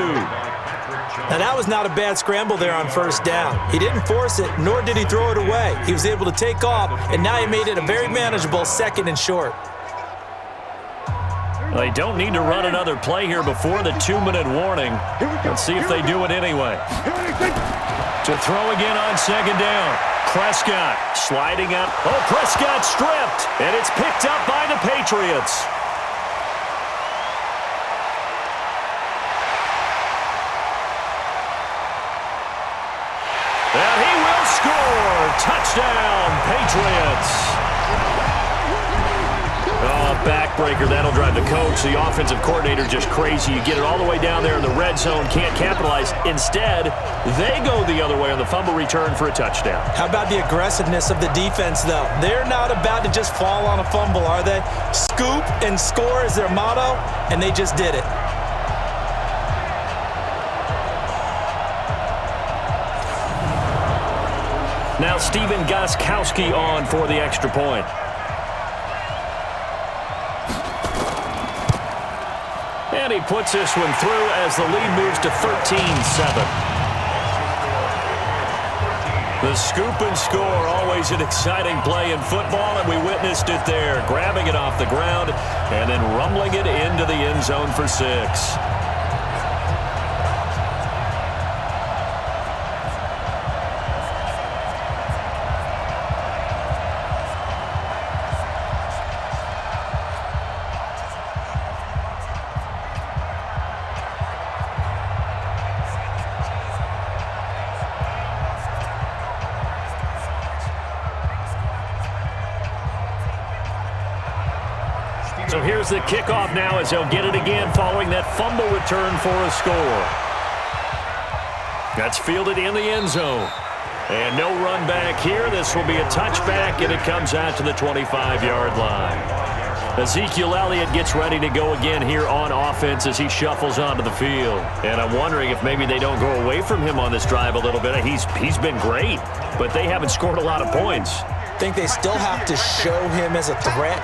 Now, that was not a bad scramble there on first down. He didn't force it, nor did he throw it away. He was able to take off, and now he made it a very manageable 2nd and short. They don't need to run another play here before the 2-minute warning. Let's see if they do it anyway. To throw again on 2nd down. Prescott sliding up. Oh, Prescott stripped, and it's picked up by the Patriots. And he will score. Touchdown, Patriots. Oh, backbreaker. That'll drive the coach, the offensive coordinator, just crazy. You get it all the way down there in the red zone, can't capitalize. Instead, they go the other way on the fumble return for a touchdown. How about the aggressiveness of the defense, though? They're not about to just fall on a fumble, are they? Scoop and score is their motto, and they just did it. Now Steven Gostkowski on for the extra point. And he puts this one through as the lead moves to 13-7. The scoop and score, always an exciting play in football, and we witnessed it there. Grabbing it off the ground and then rumbling it into the end zone for 6. So here's the kickoff now as they'll get it again following that fumble return for a score. That's fielded in the end zone. And no run back here. This will be a touchback, and it comes out to the 25-yard line. Ezekiel Elliott gets ready to go again here on offense as he shuffles onto the field. And I'm wondering if maybe they don't go away from him on this drive a little bit. He's been great, but they haven't scored a lot of points. I think they still have to show him as a threat,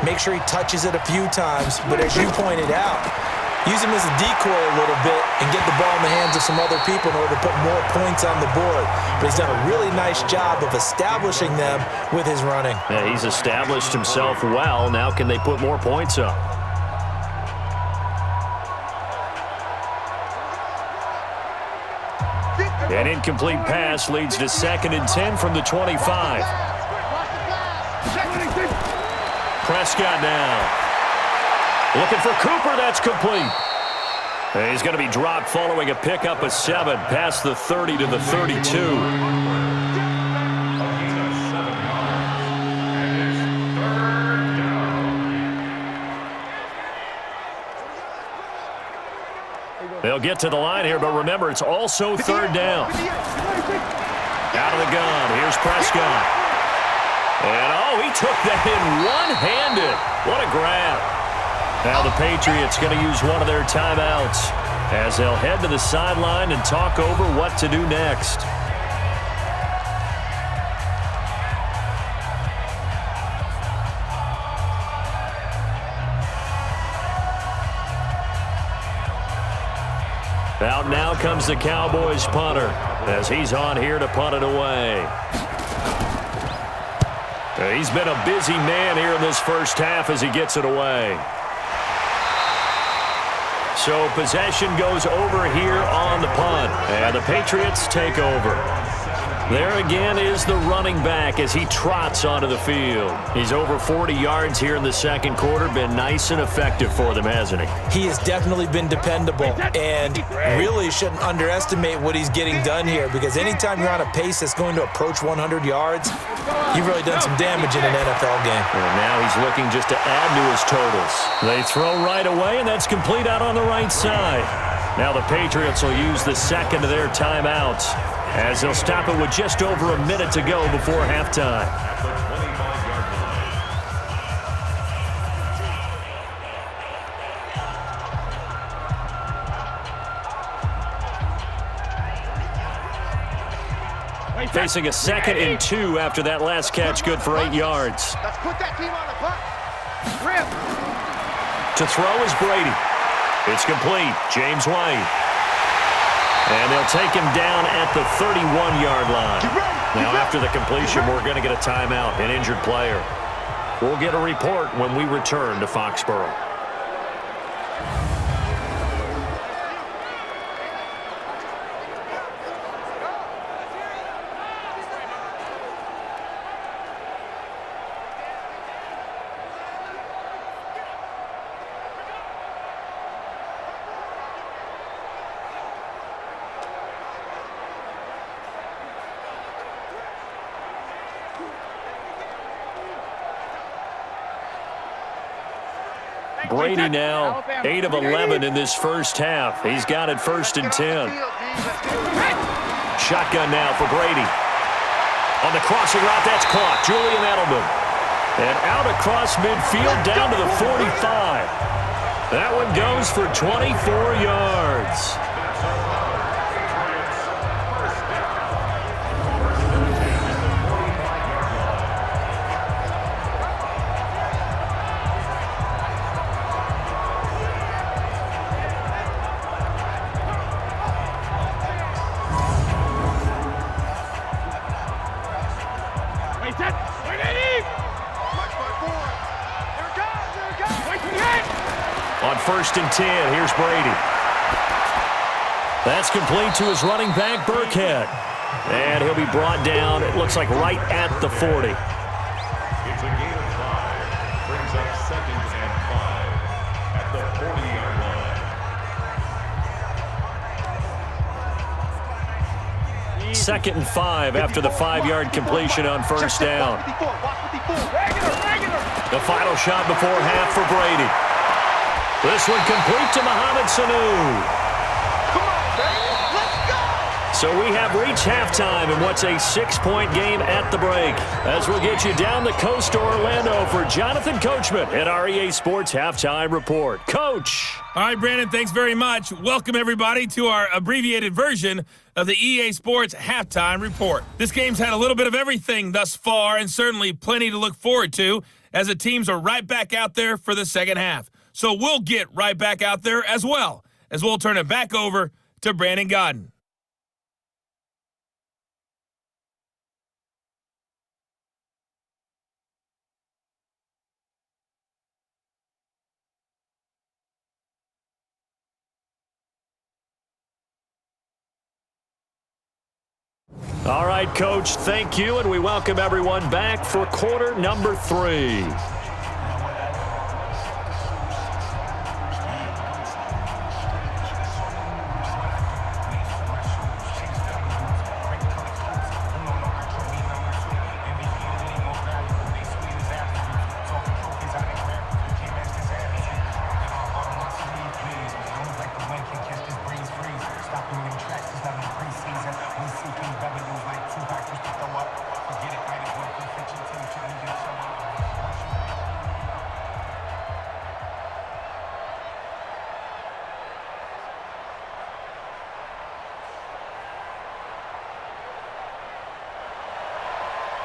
make sure he touches it a few times, but as you pointed out, use him as a decoy a little bit and get the ball in the hands of some other people in order to put more points on the board. But he's done a really nice job of establishing them with his running. Yeah, he's established himself well. Now can they put more points up? An incomplete pass leads to 2nd and 10 from the 25. Prescott now. Looking for Cooper. That's complete. And he's going to be dropped following a pickup of 7 past the 30 to the 32. They'll get to the line here, but remember, it's also 3rd down. Out of the gun. Here's Prescott. And, oh, he took that in one-handed. What a grab. Now the Patriots going to use one of their timeouts as they'll head to the sideline and talk over what to do next. Out now comes the Cowboys punter as he's on here to punt it away. He's been a busy man here in this first half as he gets it away. So possession goes over here on the punt, and the Patriots take over. There again is the running back as he trots onto the field. He's over 40 yards here in the second quarter. Been nice and effective for them, hasn't he? He has definitely been dependable, and really shouldn't underestimate what he's getting done here, because anytime you're on a pace that's going to approach 100 yards, you've really done some damage in an NFL game. And now he's looking just to add to his totals. They throw right away, and that's complete out on the right side. Now the Patriots will use the second of their timeouts as they'll stop it with just over a minute to go before halftime. Facing a 2nd and 2 after that last catch, good for 8 yards. Let's put that team on the clock. Rip. To throw is Brady. It's complete. James White. And they'll take him down at the 31-yard line. Now, after the completion, we're going to get a timeout, an injured player. We'll get a report when we return to Foxborough. Brady now 8 of 11 in this first half. He's got it 1st and 10. Shotgun now for Brady. On the crossing route, that's caught. Julian Edelman. And out across midfield down to the 45. That one goes for 24 yards. On 1st and 10, here's Brady. That's complete to his running back, Burkhead. And he'll be brought down, it looks like right at the 40. It's a gain of 5. Brings up 2nd and 5 at the 40-yard line. 2nd and 5 after the 5-yard completion on 1st down. The final shot before half for Brady. This one complete to Mohamed Sanu. So we have reached halftime in what's a 6-point game at the break. As we'll get you down the coast to Orlando for Jonathan Coachman at our EA Sports Halftime Report. Coach. All right, Brandon, thanks very much. Welcome, everybody, to our abbreviated version of the EA Sports Halftime Report. This game's had a little bit of everything thus far, and certainly plenty to look forward to, as the teams are right back out there for the second half. So we'll get right back out there as well, as we'll turn it back over to Brandon Godden. All right, Coach, thank you, and we welcome everyone back for quarter number 3.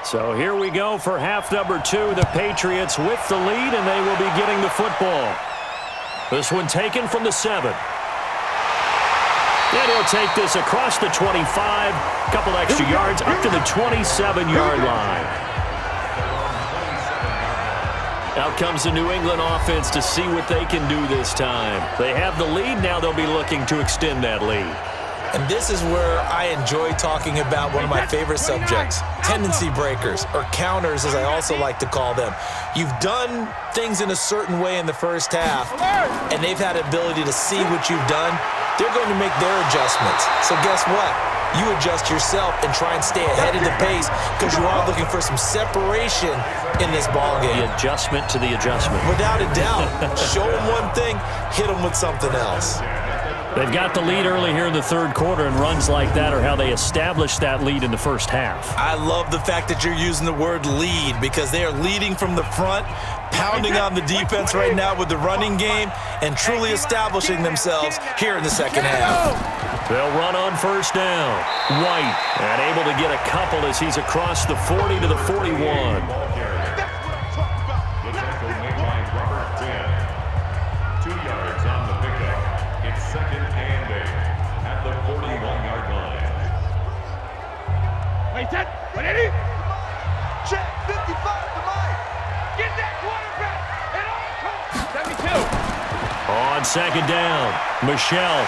So here we go for half number 2. The Patriots with the lead, and they will be getting the football. This one taken from the 7. And he'll take this across the 25, a couple extra yards, up to the 27-yard line. Out comes the New England offense to see what they can do this time. They have the lead, now they'll be looking to extend that lead. And this is where I enjoy talking about one of my favorite subjects, tendency breakers, or counters as I also like to call them. You've done things in a certain way in the first half, and they've had the ability to see what you've done. They're going to make their adjustments. So guess what? You adjust yourself and try and stay ahead of the pace because you are looking for some separation in this ballgame. The adjustment to the adjustment. Without a doubt. Show them one thing, hit them with something else. They've got the lead early here in the third quarter, and runs like that are how they established that lead in the first half. I love the fact that you're using the word lead because they are leading from the front, pounding on the defense right now with the running game, and truly establishing themselves here in the second half. They'll run on first down. White, and able to get a couple as he's across the 40 to the 41. Second and 8 at the 41. Wait, 10, 180. Check, 55 to Mike. Get that quarterback. And all 72. On second down, Michelle.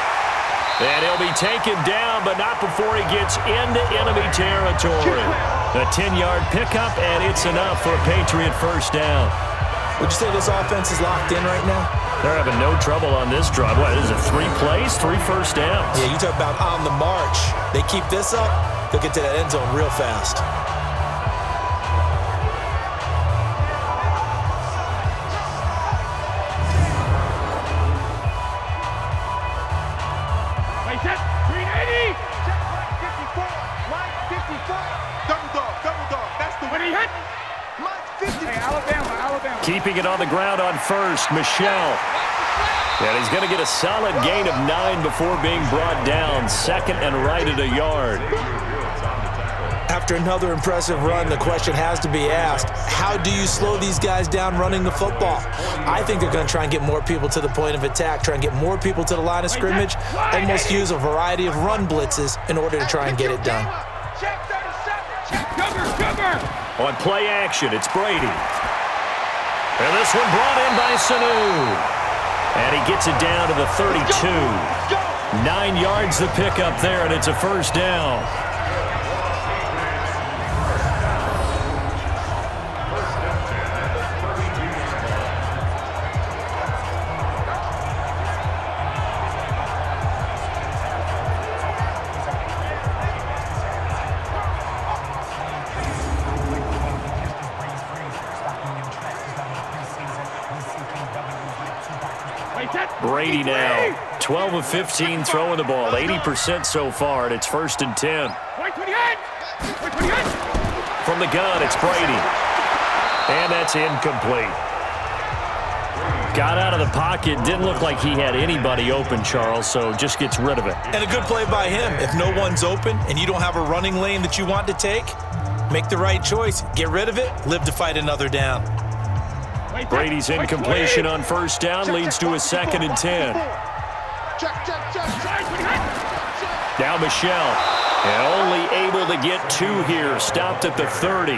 And he'll be taken down, but not before he gets into enemy territory. A 10-yard pickup, and it's enough for a Patriot first down. Would you say this offense is locked in right now? They're having no trouble on this drive. What, is it 3 plays, 3 first downs? Yeah, you talk about on the march. They keep this up, they'll get to that end zone real fast. Wait, 10, 380. Check, Mike 54. Mike 54. Double dog. That's the one he hit. Mike 50. Hey, Alabama. Keeping it on the ground on first, Michelle. And he's going to get a solid gain of 9 before being brought down. Second and right at a yard. After another impressive run, the question has to be asked, how do you slow these guys down running the football? I think they're going to try and get more people to the point of attack, try and get more people to the line of scrimmage, almost use a variety of run blitzes in order to try and get it done. Check 37. Cover. On play action, it's Brady. And this one brought in by Sanu. And he gets it down to the 32. 9 yards the pickup there, and it's a first down. Brady now, 12 of 15 throwing the ball, 80% so far, and it's first and 10. From the gun, it's Brady. And that's incomplete. Got out of the pocket, didn't look like he had anybody open, Charles, so just gets rid of it. And a good play by him. If no one's open and you don't have a running lane that you want to take, make the right choice. Get rid of it, live to fight another down. Brady's incompletion on first down leads to a second and 10. Now Michelle, and only able to get 2 here, stopped at the 30. Xavier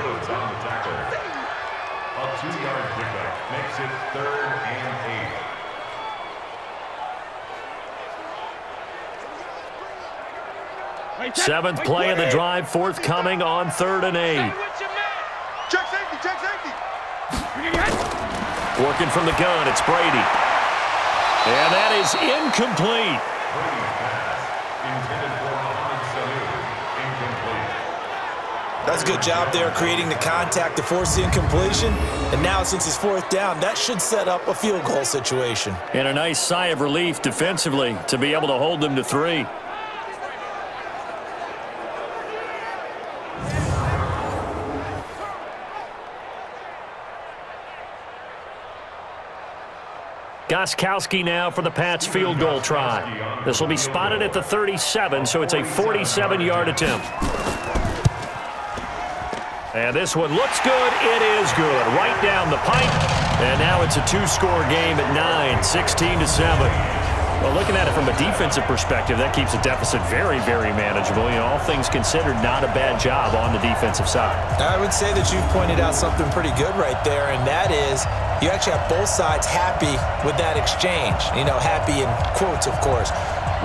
Woods on the tackle. A 2-yard pickup makes it 3rd and 8. 7th play of the drive, forthcoming on 3rd and 8. Check safety. Working from the gun, it's Brady. And that is incomplete. Brady's pass intended for Mohamed Sanu. Incomplete. That's a good job there creating the contact to force the incompletion. And now since it's 4th down, that should set up a field goal situation. And a nice sigh of relief defensively to be able to hold them to 3. Gostkowski now for the Pats field goal try. This will be spotted at the 37, so it's a 47-yard attempt. And this one looks good. It is good. Right down the pipe. And now it's a 2-score game at 9, 16-7. Well, looking at it from a defensive perspective, that keeps the deficit very, very manageable. You know, all things considered, not a bad job on the defensive side. I would say that you've pointed out something pretty good right there, and that is you actually have both sides happy with that exchange. You know, happy in quotes, of course.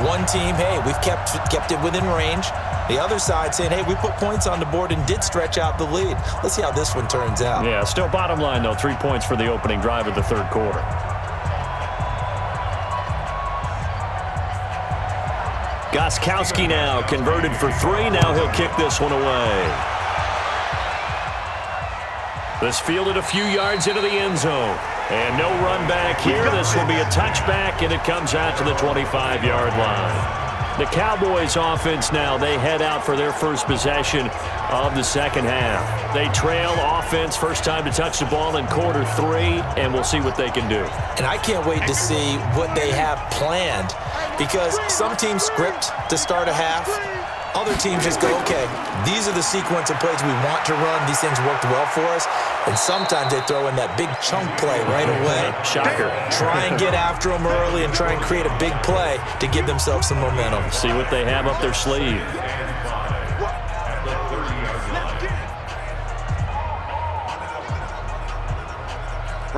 One team, hey, we've kept it within range. The other side saying, hey, we put points on the board and did stretch out the lead. Let's see how this one turns out. Yeah, still bottom line, though, 3 points for the opening drive of the 3rd quarter. Gostkowski now converted for 3. Now he'll kick this one away. This fielded a few yards into the end zone. And no run back here. This will be a touchback, and it comes out to the 25-yard line. The Cowboys offense now, they head out for their first possession of the second half. They trail offense, first time to touch the ball in quarter 3, and we'll see what they can do. And I can't wait to see what they have planned, because some teams script to start a half. Other teams just go, okay, these are the sequence of plays we want to run. These things worked well for us. And sometimes they throw in that big chunk play right away. Shocker. Try and get after them early and try and create a big play to give themselves some momentum. See what they have up their sleeve.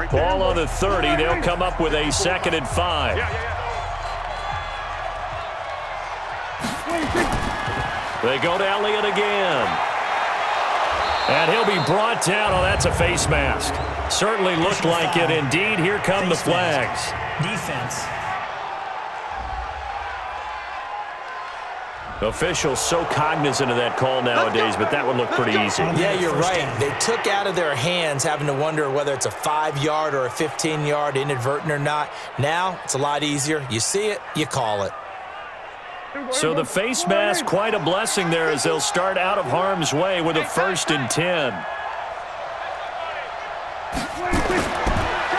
Ball on the 30. They'll come up with a 2nd and 5. They go to Elliott again. And he'll be brought down. Oh, that's a face mask. Certainly looked like it. Indeed, here come the flags. Defense. Officials so cognizant of that call nowadays, but that would look pretty easy. Yeah, you're right. They took out of their hands having to wonder whether it's a 5-yard or a 15-yard, inadvertent or not. Now, it's a lot easier. You see it, you call it. So the face mask, quite a blessing there as they'll start out of harm's way with a 1st and 10.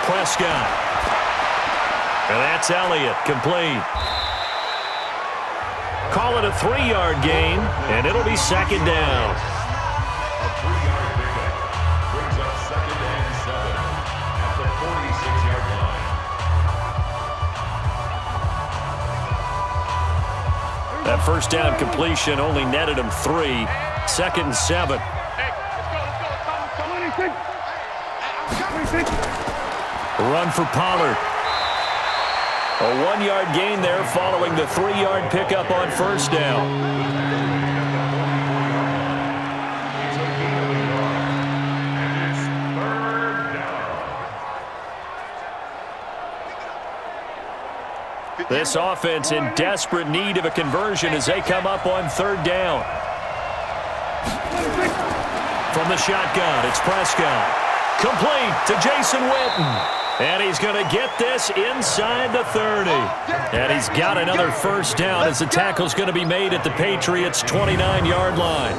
Prescott. And that's Elliott, complete. Call it a 3-yard gain, and it'll be 2nd down. A 3-yard pickup brings up 2nd and 7 at the 46-yard line. That 1st down completion only netted him 3. 2nd and 7. Run for Pollard. A 1-yard gain there following the 3-yard pickup on 1st down. This offense in desperate need of a conversion as they come up on 3rd down. From the shotgun, it's Prescott. Complete to Jason Witten. And he's going to get this inside the 30. And he's got another 1st down as the tackle's going to be made at the Patriots' 29-yard line.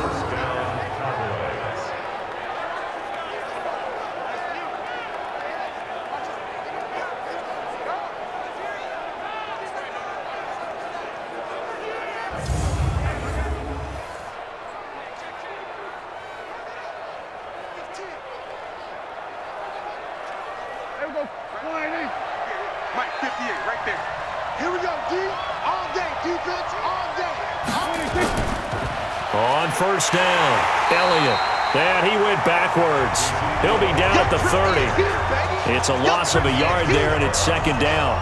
Mike, 58, right there. Here we go, D. All day, defense, all day. On 1st down, Elliott. And he went backwards. He'll be down at the 30. It's a loss of a yard there, and it's 2nd down.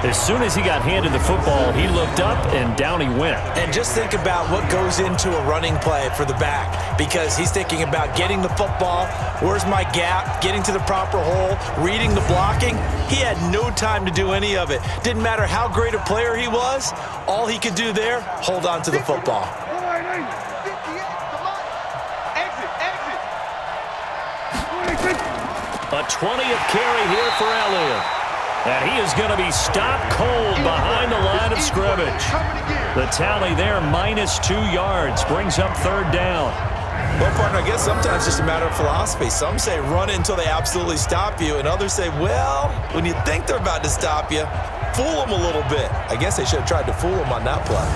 As soon as he got handed the football, he looked up, and down he went. And just think about what goes into a running play for the back, because he's thinking about getting the football, where's my gap, getting to the proper hole, reading the blocking. He had no time to do any of it. Didn't matter how great a player he was, all he could do there, hold on to the football. A 20th carry here for Elliott. And he is going to be stopped cold behind the line of scrimmage. The tally there, -2 yards, brings up 3rd down. Well, partner, I guess sometimes it's just a matter of philosophy. Some say run until they absolutely stop you, and others say, well, when you think they're about to stop you, fool them a little bit. I guess they should have tried to fool them on that play.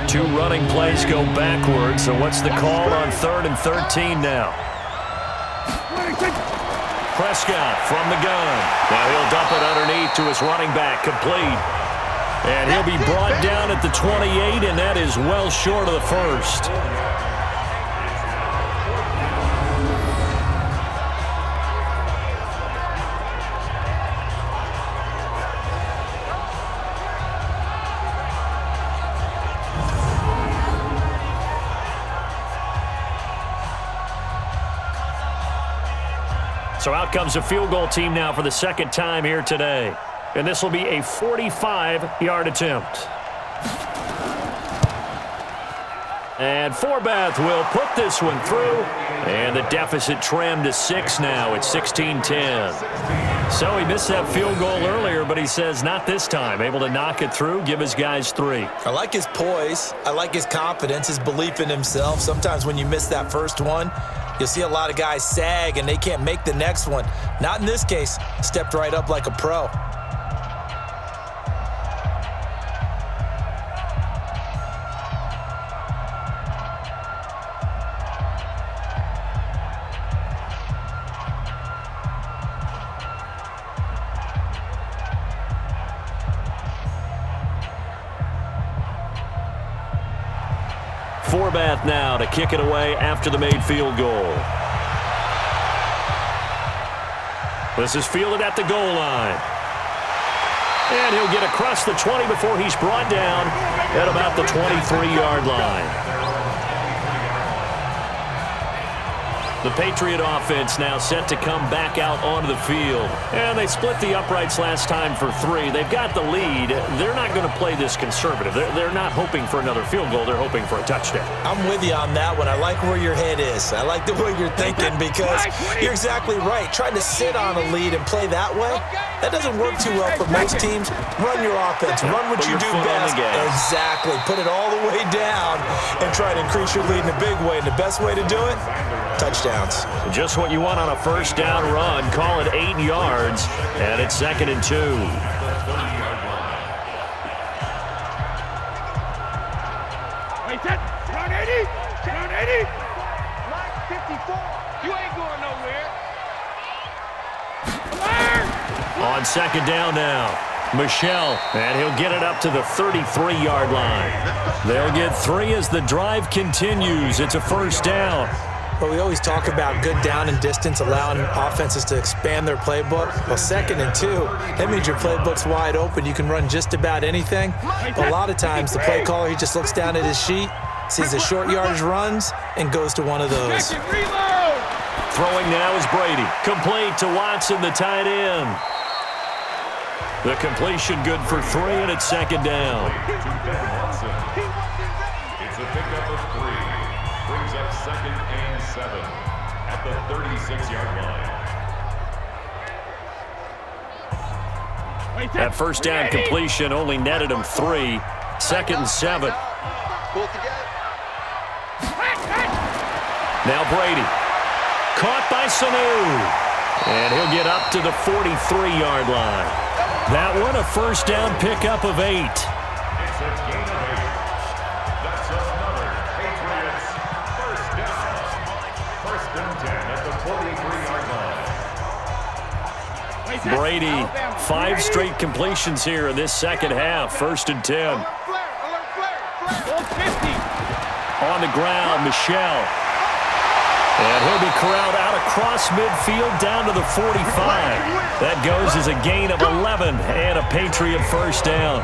Two running plays go backwards, so what's the call on 3rd and 13 now? Prescott from the gun. Now he'll dump it underneath to his running back, complete. And he'll be brought down at the 28, and that is well short of the 1st. So out comes a field goal team now for the 2nd time here today. And this will be a 45-yard attempt. And Forbath will put this one through. And the deficit trimmed to 6 now. It's 16-10. So he missed that field goal earlier, but he says not this time. Able to knock it through, give his guys 3. I like his poise. I like his confidence, his belief in himself. Sometimes when you miss that first one, you'll see a lot of guys sag and they can't make the next one. Not in this case. Stepped right up like a pro. Forbath now to kick it away after the made field goal. This is fielded at the goal line. And he'll get across the 20 before he's brought down at about the 23-yard line. The Patriot offense now set to come back out onto the field. And they split the uprights last time for 3. They've got the lead. They're not going to play this conservative. They're not hoping for another field goal. They're hoping for a touchdown. I'm with you on that one. I like where your head is. I like the way you're thinking because you're exactly right. Trying to sit on a lead and play that way, that doesn't work too well for most teams. Run your offense. Run what you do best. Exactly. Put it all the way down and try to increase your lead in a big way. And the best way to do it? Touchdowns. Just what you want on a first down run. Call it 8 yards, and it's 2nd and 2. Wait, round 80, round 80. Line 54. You ain't going nowhere. On 2nd down now, Michelle, and he'll get it up to the 33-yard line. They'll get 3 as the drive continues. It's a first down. But we always talk about good down and distance, allowing offenses to expand their playbook. Well, 2nd and 2, that means your playbook's wide open. You can run just about anything. But a lot of times, the play caller, he just looks down at his sheet, sees the short yardage runs, and goes to one of those. Throwing now is Brady. Complete to Watson, the tight end. The completion good for 3, and it's 2nd down. It's a pickup of 3. Brings up 2nd and 7 at the 36-yard line. That first down completion only netted him 3. 2nd and 7. Now Brady. Caught by Sanu. And he'll get up to the 43-yard line. That one a first down pickup of 8. It's a gain of 8. That's another Patriots first down. 1st and 10 at the 43-yard line. Brady, 5 straight completions here in this second half. 1st and 10. On the ground, Michelle. And he'll be corralled out across midfield down to the 45. That goes as a gain of 11 and a Patriot first down.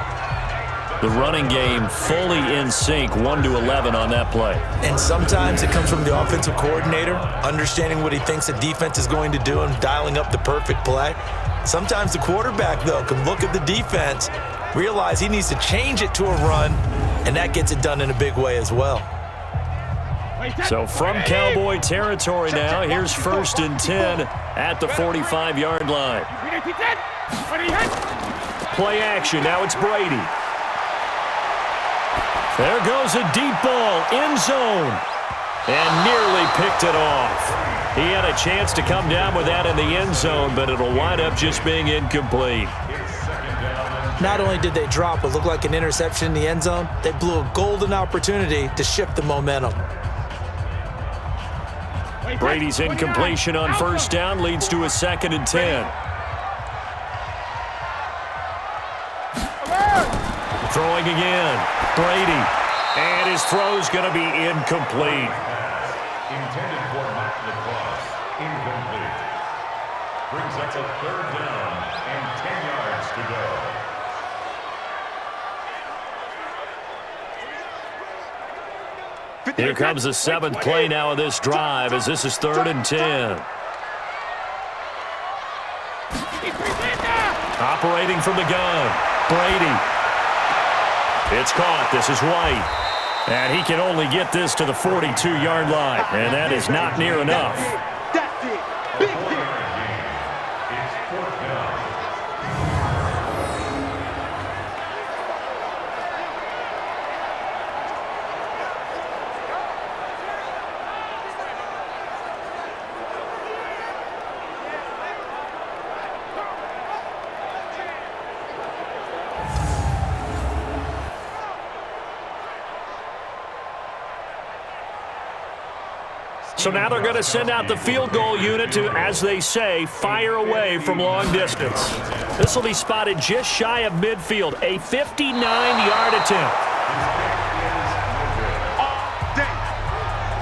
The running game fully in sync, 1-11 on that play. And sometimes it comes from the offensive coordinator, understanding what he thinks the defense is going to do and dialing up the perfect play. Sometimes the quarterback, though, can look at the defense, realize he needs to change it to a run, and that gets it done in a big way as well. So from Cowboy territory now, here's 1st and 10 at the 45-yard line. Play action, now it's Brady. There goes a deep ball, end zone, and nearly picked it off. He had a chance to come down with that in the end zone, but it'll wind up just being incomplete. Not only did they drop what looked like an interception in the end zone, they blew a golden opportunity to shift the momentum. Brady's incompletion on first down leads to a 2nd and 10. Throwing again. Brady. And his throw's going to be incomplete. Intended for Matt Lacrosse. Incomplete. Brings up a 3rd down and 10 yards to go. Here comes the 7th play now of this drive as this is 3rd and 10. Operating from the gun. Brady. It's caught. This is White. And he can only get this to the 42-yard line. And that is not near enough. That's it. Big hit. It's 4th down. So now they're going to send out the field goal unit to, as they say, fire away from long distance. This will be spotted just shy of midfield, a 59-yard attempt. All day.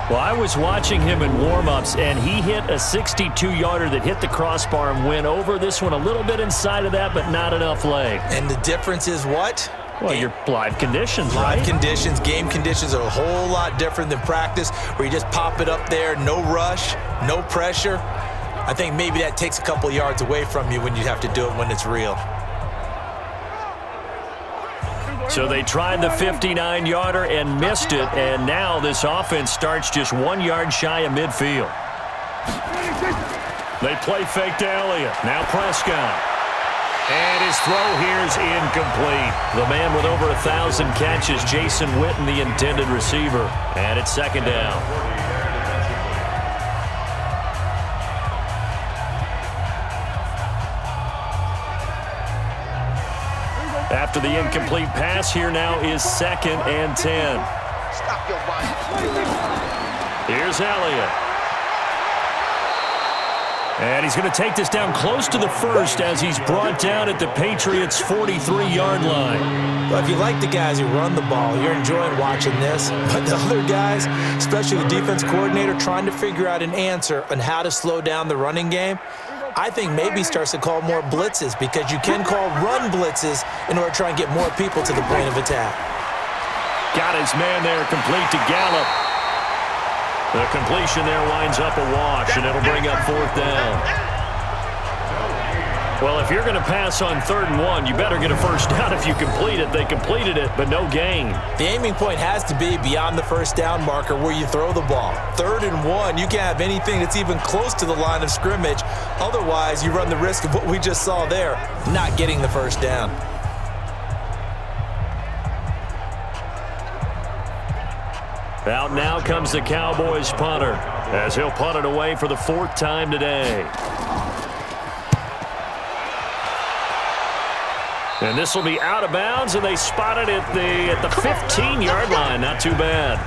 Well, I was watching him in warm-ups, and he hit a 62-yarder that hit the crossbar and went over. This one a little bit inside of that, but not enough leg. And the difference is what? Well, your live conditions, right? Live conditions, game conditions are a whole lot different than practice, where you just pop it up there, no rush, no pressure. I think maybe that takes a couple yards away from you when you have to do it when it's real. So they tried the 59-yarder and missed it, and now this offense starts just 1 yard shy of midfield. They play fake to Elliott. Now Prescott. And his throw here is incomplete. The man with over 1,000 catches, Jason Witten, the intended receiver. And it's second down. After the incomplete pass, here now is 2nd and 10. Stop your body. Here's Elliott. And he's going to take this down close to the first as he's brought down at the Patriots' 43-yard line. Well, if you like the guys who run the ball, you're enjoying watching this. But the other guys, especially the defense coordinator, trying to figure out an answer on how to slow down the running game, I think maybe starts to call more blitzes, because you can call run blitzes in order to try and get more people to the point of attack. Got his man there, complete to Gallup. The completion there winds up a wash, and it'll bring up 4th down. Well, if you're going to pass on 3rd and 1, you better get a first down if you complete it. They completed it, but no gain. The aiming point has to be beyond the first down marker where you throw the ball. 3rd and 1, you can't have anything that's even close to the line of scrimmage. Otherwise, you run the risk of what we just saw there, not getting the first down. Out now comes the Cowboys punter, as he'll punt it away for the 4th time today. And this will be out of bounds, and they spot it at the 15-yard line. Not too bad.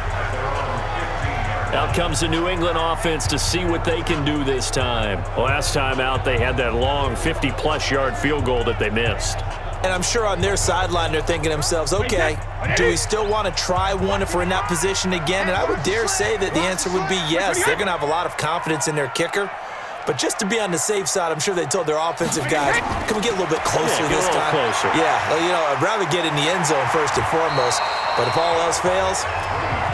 Out comes the New England offense to see what they can do this time. Last time out, they had that long 50-plus yard field goal that they missed. And I'm sure on their sideline they're thinking to themselves, okay, do we still want to try one if we're in that position again? And I would dare say that the answer would be yes. They're going to have a lot of confidence in their kicker. But just to be on the safe side, I'm sure they told their offensive guys, can we get a little bit closer this time? Closer. Yeah, well, you know, I'd rather get in the end zone first and foremost. But if all else fails,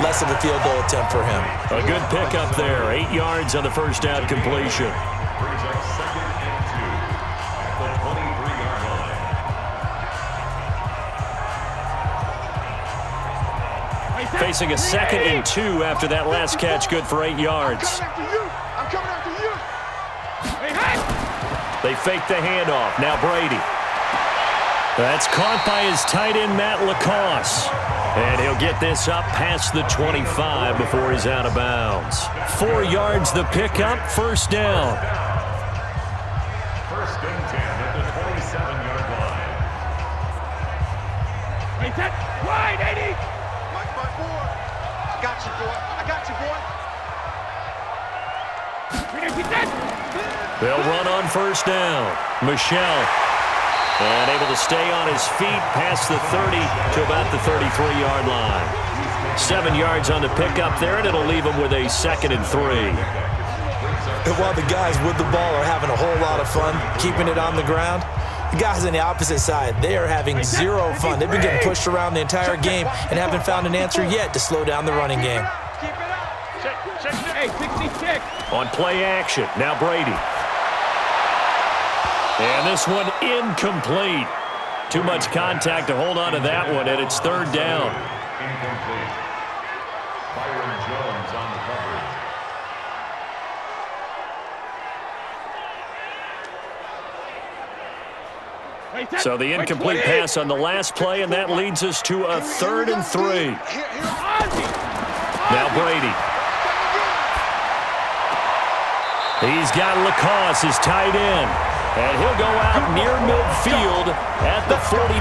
less of a field goal attempt for him. A good pickup there. 8 yards on the first down completion. Brings up 2nd and 2 at the 23-yard line. Facing a 2nd and 2 after that last catch, good for 8 yards. I'm coming after you. They fake the handoff. Now Brady. That's caught by his tight end, Matt LaCosse. And he'll get this up past the 25 before he's out of bounds. 4 yards the pickup, first down. 1st and 10 at the 27-yard line. Wide, Eddie. Mike, my boy. I got you, boy. I got you, boy. They'll run on first down. Michelle. And able to stay on his feet past the 30 to about the 33-yard line. 7 yards on the pickup there, and it'll leave him with a 2nd and 3. And while the guys with the ball are having a whole lot of fun keeping it on the ground, the guys on the opposite side, they are having zero fun. They've been getting pushed around the entire game and haven't found an answer yet to slow down the running game. Hey, 66. On play action, now Brady. And this one incomplete. Too much contact to hold on to that one, and it's 3rd down. Incomplete. Byron Jones on the coverage. So the incomplete pass on the last play, and that leads us to a 3rd and 3. Now Brady. He's got LaCosse, his tight end. And he'll go out near midfield at the 49.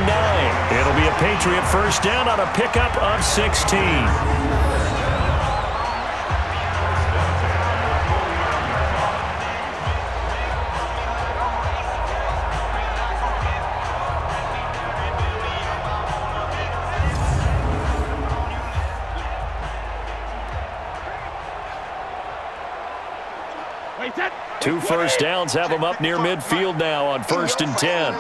It'll be a Patriot first down on a pickup of 16. 2 first downs have him up near midfield now on 1st and 10.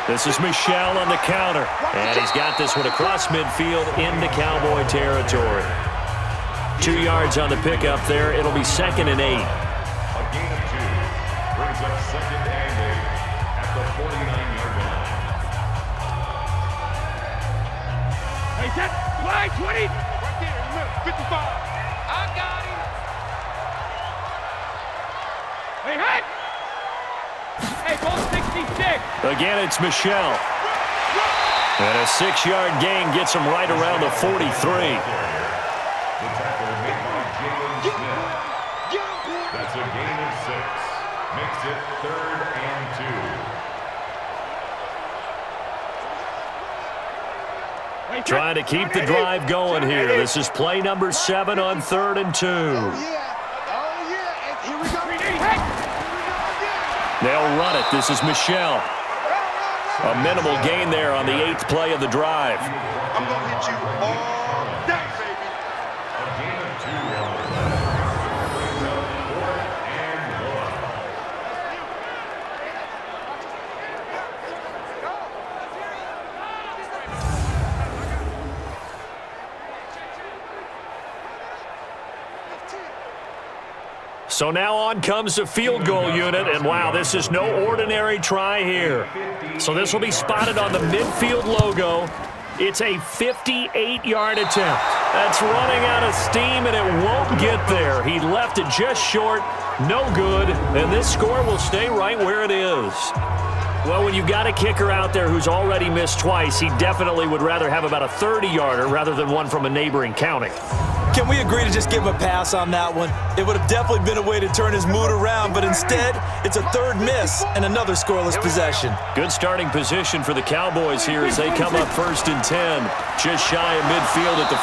This is Michel on the counter, and he's got this one across midfield into Cowboy territory. 2 yards on the pickup there. It'll be 2nd and 8. A gain of 2 brings up 2nd and 8 at the 49-yard line. Hey, set, play, 20. Right there in the middle, 55. I got him. Hey, hey. Hey, ball 66. Again, it's Michel. And a 6-yard gain gets him right around the 43. The tackle made by Jalen Smith. That's a gain of 6. Makes it 3rd and 2. Trying to keep the drive going here. This is play number 7 on 3rd and 2. Here we go. They'll run it. This is Michel. A minimal gain there on the 8th play of the drive. I'm going to hit you all day, baby. A gain of 2 on the play. Brings up 4th and 1. So now on comes the field goal unit, and wow, this is no ordinary try here. So this will be spotted on the midfield logo. It's a 58-yard attempt. That's running out of steam, and it won't get there. He left it just short, no good, and this score will stay right where it is. Well, when you've got a kicker out there who's already missed twice, he definitely would rather have about a 30-yarder rather than one from a neighboring county. Can we agree to just give him a pass on that one? It would have definitely been a way to turn his mood around, but instead, it's a 3rd miss and another scoreless possession. Good starting position for the Cowboys here as they come up 1st and 10. Just shy of midfield at the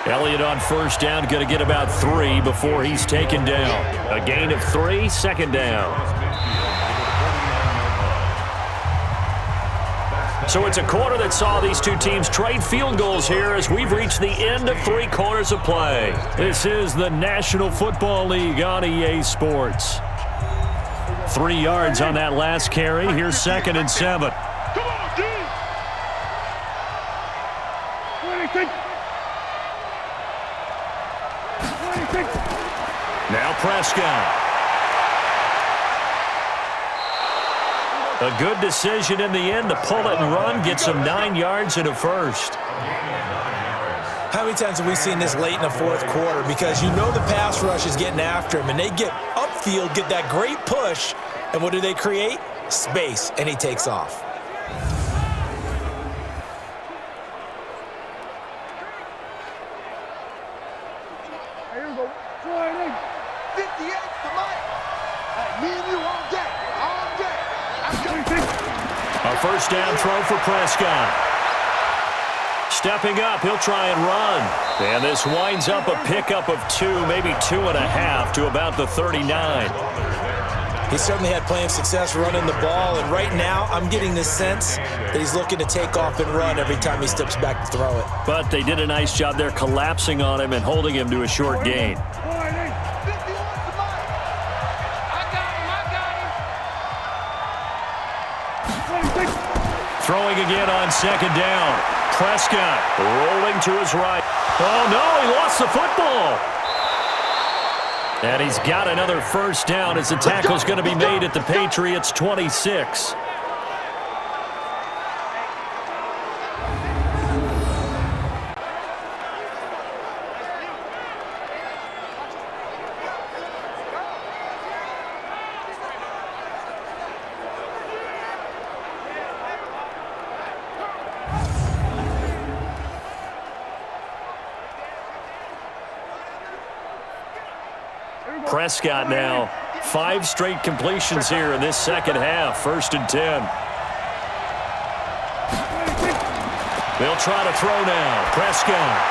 48. Elliott on 1st down, going to get about 3 before he's taken down. A gain of 3, 2nd down. So it's a quarter that saw these two teams trade field goals here as we've reached the end of 3 quarters of play. This is the National Football League on EA Sports. 3 yards on that last carry. Here's 2nd and 7. Come on, dude. 26. Now Prescott. A good decision in the end to pull it and run, gets him 9 yards and a 1st. How many times have we seen this late in the 4th quarter? Because you know the pass rush is getting after him, and they get upfield, get that great push, and what do they create? Space, and he takes off. Here we go. 58 to Mike. Hey, me and you all day. All day. A 1st down throw for Prescott. Stepping up, he'll try and run. And this winds up a pickup of 2, maybe 2.5 to about the 39. He certainly had plenty of success running the ball, and right now I'm getting the sense that he's looking to take off and run every time he steps back to throw it. But they did a nice job there collapsing on him and holding him to a short gain. Throwing again on 2nd down. Prescott rolling to his right. Oh, no, he lost the football. And he's got another 1st down as the tackle's going to be made at the Patriots' 26. Prescott now, 5 straight completions here in this 2nd half, 1st and 10. They'll try to throw now. Prescott.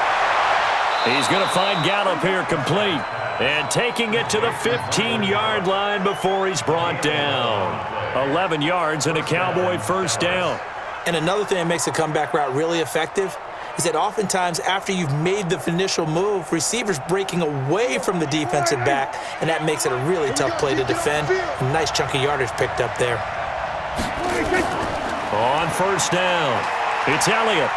He's going to find Gallup here complete. And taking it to the 15-yard line before he's brought down. 11 yards and a Cowboy 1st down. And another thing that makes a comeback route really effective is that oftentimes after you've made the initial move, receivers breaking away from the defensive back, and that makes it a really tough play to defend. A nice chunk of yardage picked up there. On first down, it's Elliott.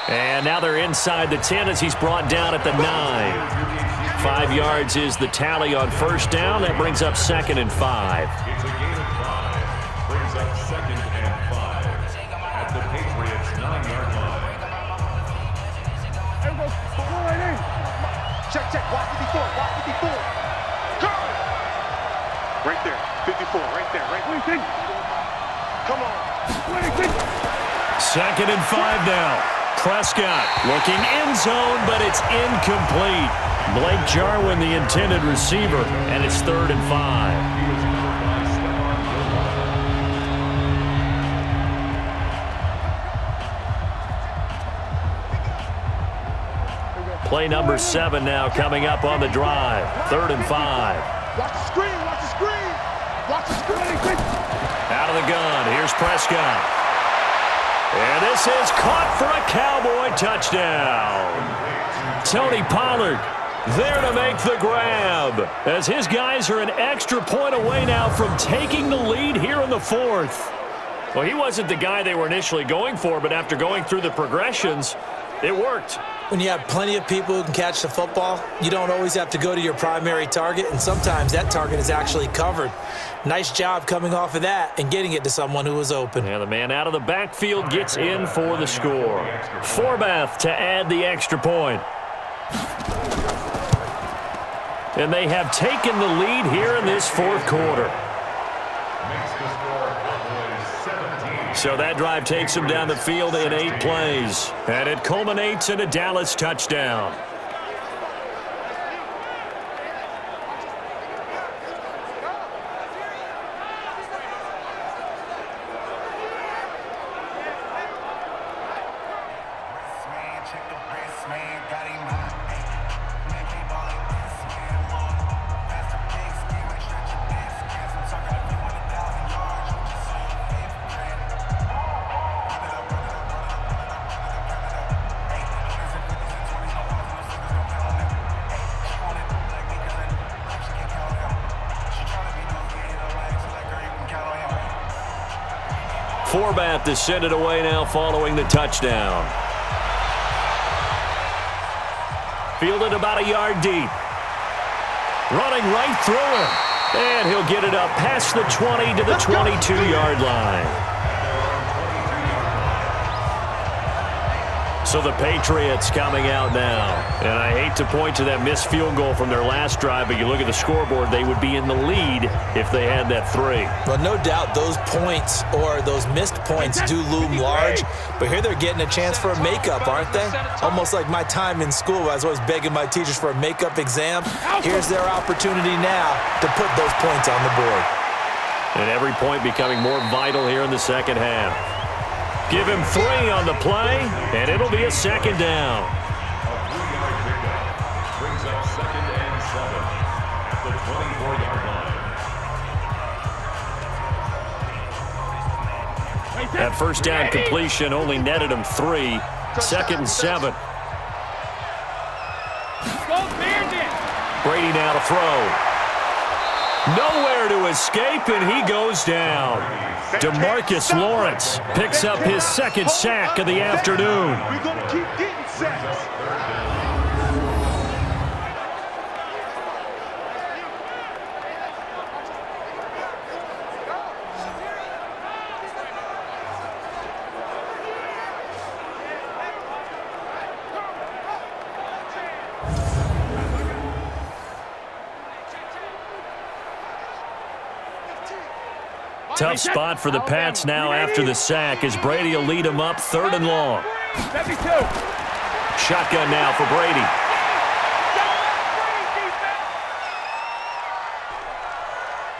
And now they're inside the 10 as he's brought down at the 9. 5 yards is the tally on first down. That brings up 2nd and 5. It's a gain of 5. Brings up 2nd and 5 at the Patriots' 9-yard line. Check. Watch 54. Watch 54. Go! Right there. 54. Right there. Right. Come on. 2nd and 5 now. Prescott looking end zone, but it's incomplete. Blake Jarwin, the intended receiver, and it's 3rd and 5. Play number 7 now coming up on the drive. 3rd and 5. Watch the screen. Watch the screen. Watch the screen. Out of the gun. Here's Prescott. And this is caught for a Cowboy touchdown. Tony Pollard there to make the grab, as his guys are an extra point away now from taking the lead here in the 4th. Well, he wasn't the guy they were initially going for, but after going through the progressions, it worked. When you have plenty of people who can catch the football, you don't always have to go to your primary target, and sometimes that target is actually covered. Nice job coming off of that and getting it to someone who was open. And the man out of the backfield gets in for the score. Forbath to add the extra point. And they have taken the lead here in this 4th quarter. So that drive takes them down the field in 8 plays. And it culminates in a Dallas touchdown. Forbath to send it away now following the touchdown. Fielded about a yard deep. Running right through him. And he'll get it up past the 20 to the 22-yard line. So the Patriots coming out now. And I hate to point to that missed field goal from their last drive, but you look at the scoreboard, they would be in the lead if they had that 3. Well, no doubt those points or those missed points do loom large, but here they're getting a chance for a makeup, aren't they? Almost like my time in school, I was always begging my teachers for a makeup exam. Here's their opportunity now to put those points on the board. And every point becoming more vital here in the second half. Give him 3 on the play, and it'll be a 2nd down. A 3-yard pickup brings up 2nd and 7 at the 24-yard line. That first down completion only netted him 3. 2nd and 7. Brady now to throw. Nowhere to escape, and he goes down. DeMarcus Lawrence picks up his 2nd sack of the afternoon. We're going to keep getting sacks. Tough spot for the Pats now after the sack as Brady will lead them up 3rd and long. Shotgun now for Brady.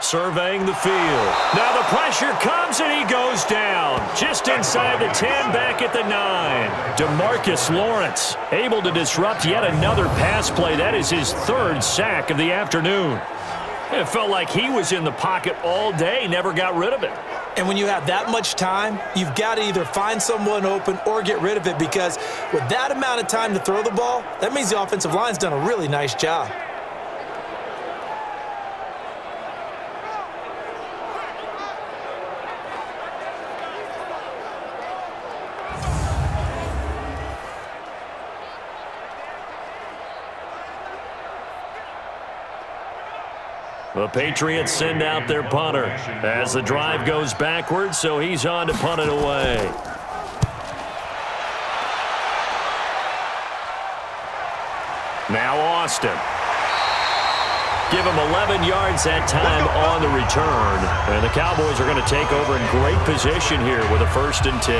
Surveying the field. Now the pressure comes and he goes down. Just inside the 10, back at the 9. DeMarcus Lawrence able to disrupt yet another pass play. That is his 3rd sack of the afternoon. It felt like he was in the pocket all day, never got rid of it. And when you have that much time, you've got to either find someone open or get rid of it, because with that amount of time to throw the ball, that means the offensive line's done a really nice job. The Patriots send out their punter as the drive goes backwards, so he's on to punt it away. Now Austin. Give him 11 yards that time on the return. And the Cowboys are going to take over in great position here with a 1st and 10.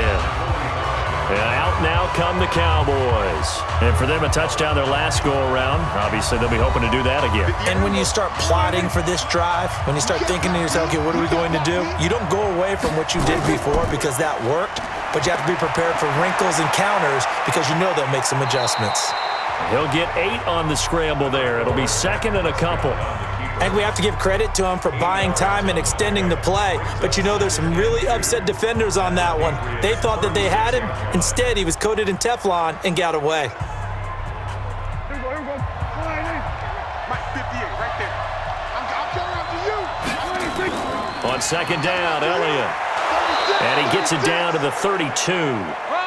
And out now come the Cowboys. And for them, a touchdown their last go-around. Obviously, they'll be hoping to do that again. And when you start plotting for this drive, when you start thinking to yourself, okay, what are we going to do? You don't go away from what you did before because that worked, but you have to be prepared for wrinkles and counters because you know they'll make some adjustments. He'll get 8 on the scramble there. It'll be 2nd and a couple. And we have to give credit to him for buying time and extending the play. But you know there's some really upset defenders on that one. They thought that they had him. Instead, he was coated in Teflon and got away. Here we go. Mike, 58, right there. I'm coming after you. On 2nd down, Elliott. And he gets it down to the 32.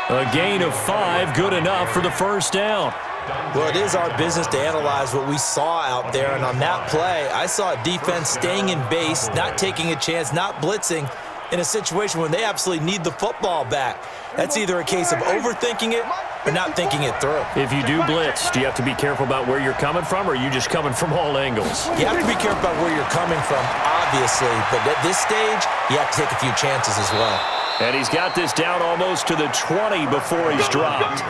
A gain of 5, good enough for the 1st down. Well, it is our business to analyze what we saw out there, and on that play, I saw a defense staying in base, not taking a chance, not blitzing, in a situation when they absolutely need the football back. That's either a case of overthinking it or not thinking it through. If you do blitz, do you have to be careful about where you're coming from, or are you just coming from all angles? You have to be careful about where you're coming from, obviously, but at this stage, you have to take a few chances as well. And he's got this down almost to the 20 before he's dropped.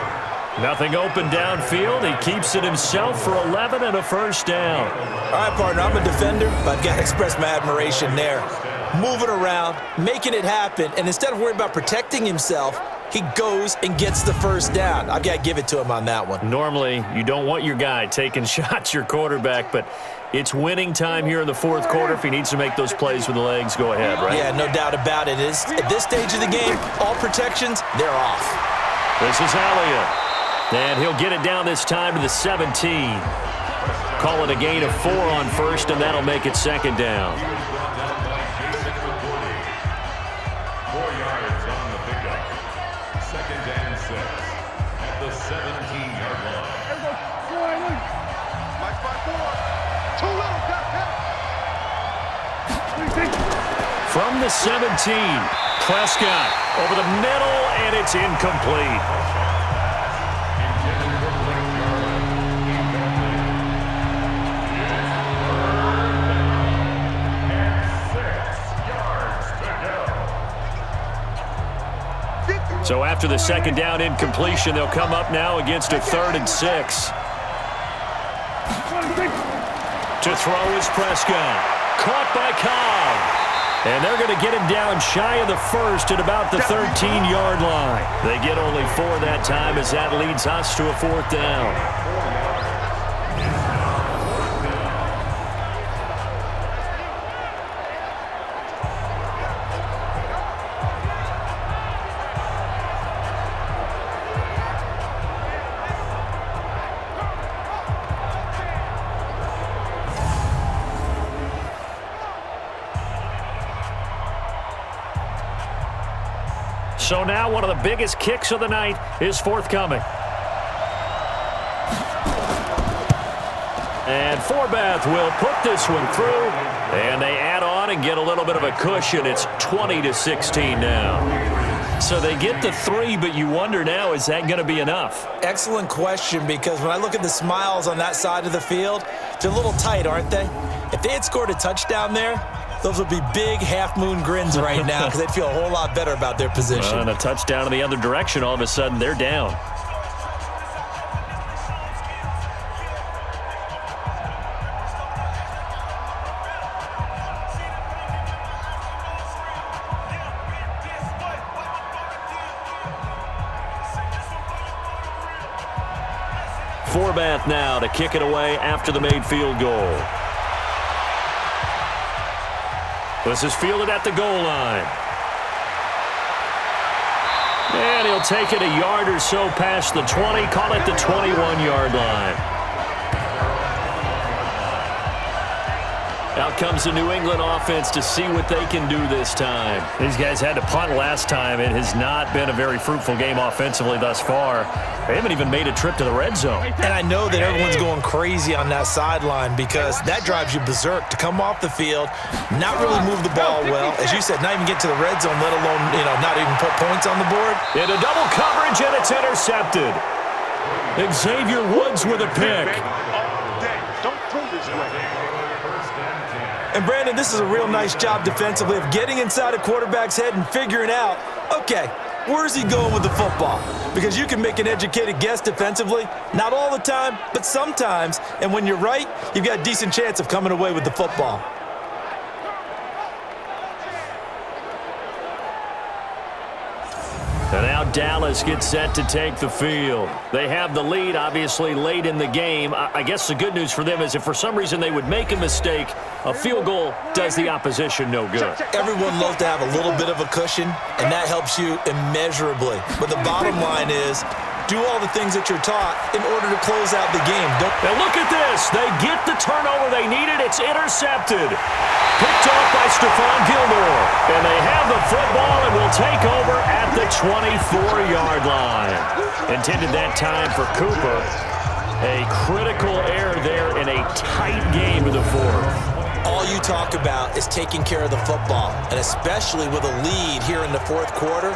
Nothing open downfield. He keeps it himself for 11 and a 1st down. All right, partner, I'm a defender, but I've got to express my admiration there. Moving around, making it happen, and instead of worrying about protecting himself, he goes and gets the 1st down. I've got to give it to him on that one. Normally, you don't want your guy taking shots, your quarterback, but it's winning time here in the 4th quarter. If he needs to make those plays with the legs, go ahead, right? Yeah, no doubt about it. At this stage of the game, all protections, they're off. This is Elliott. And he'll get it down this time to the 17. Call it a gain of 4 on 1st, and that'll make it 2nd down. 4 yards on the pickup. 2nd and 6 at the 17-yard line. Mike, 5-4. Too little. From the 17, Prescott over the middle, and it's incomplete. So after the 2nd down incompletion, they'll come up now against a 3rd and 6. To throw is Prescott. Caught by Cobb. And they're going to get him down shy of the 1st at about the 13-yard line. They get only 4 that time as that leads us to a 4th down. So now one of the biggest kicks of the night is forthcoming. And Forbath will put this one through. And they add on and get a little bit of a cushion. It's 20-16 now. So they get the 3, but you wonder now, is that going to be enough? Excellent question, because when I look at the smiles on that side of the field, they're a little tight, aren't they? If they had scored a touchdown there, those would be big half-moon grins right now because they'd feel a whole lot better about their position. And a touchdown in the other direction, all of a sudden, they're down. Forbath now to kick it away after the made field goal. This is fielded at the goal line. take it a yard or so past the 20, call it the 21-yard line. Out comes the New England offense to see what they can do this time. These guys had to punt last time. It has not been a very fruitful game offensively thus far. They haven't even made a trip to the red zone. And I know that everyone's going crazy on that sideline because that drives you berserk to come off the field, not really move the ball well. As you said, not even get to the red zone, let alone, not even put points on the board. Into double coverage, and it's intercepted. Xavier Woods with a pick. Don't throw this way. And, Brandon, this is a real nice job defensively of getting inside a quarterback's head and figuring out, okay, where's he going with the football? Because you can make an educated guess defensively, not all the time, but sometimes. And when you're right, you've got a decent chance of coming away with the football. And now Dallas gets set to take the field. They have the lead, obviously, late in the game. I guess the good news for them is if for some reason they would make a mistake, a field goal does the opposition no good. Everyone loves to have a little bit of a cushion, and that helps you immeasurably. But the bottom line is, do all the things that you're taught in order to close out the game. And look at this. They get the turnover they needed. It's intercepted. Picked off by Stephon Gilmore. And they have the football and will take over at the 24-yard line. Intended that time for Cooper. A critical error there in a tight game of the fourth. All you talk about is taking care of the football, and especially with a lead here in the fourth quarter,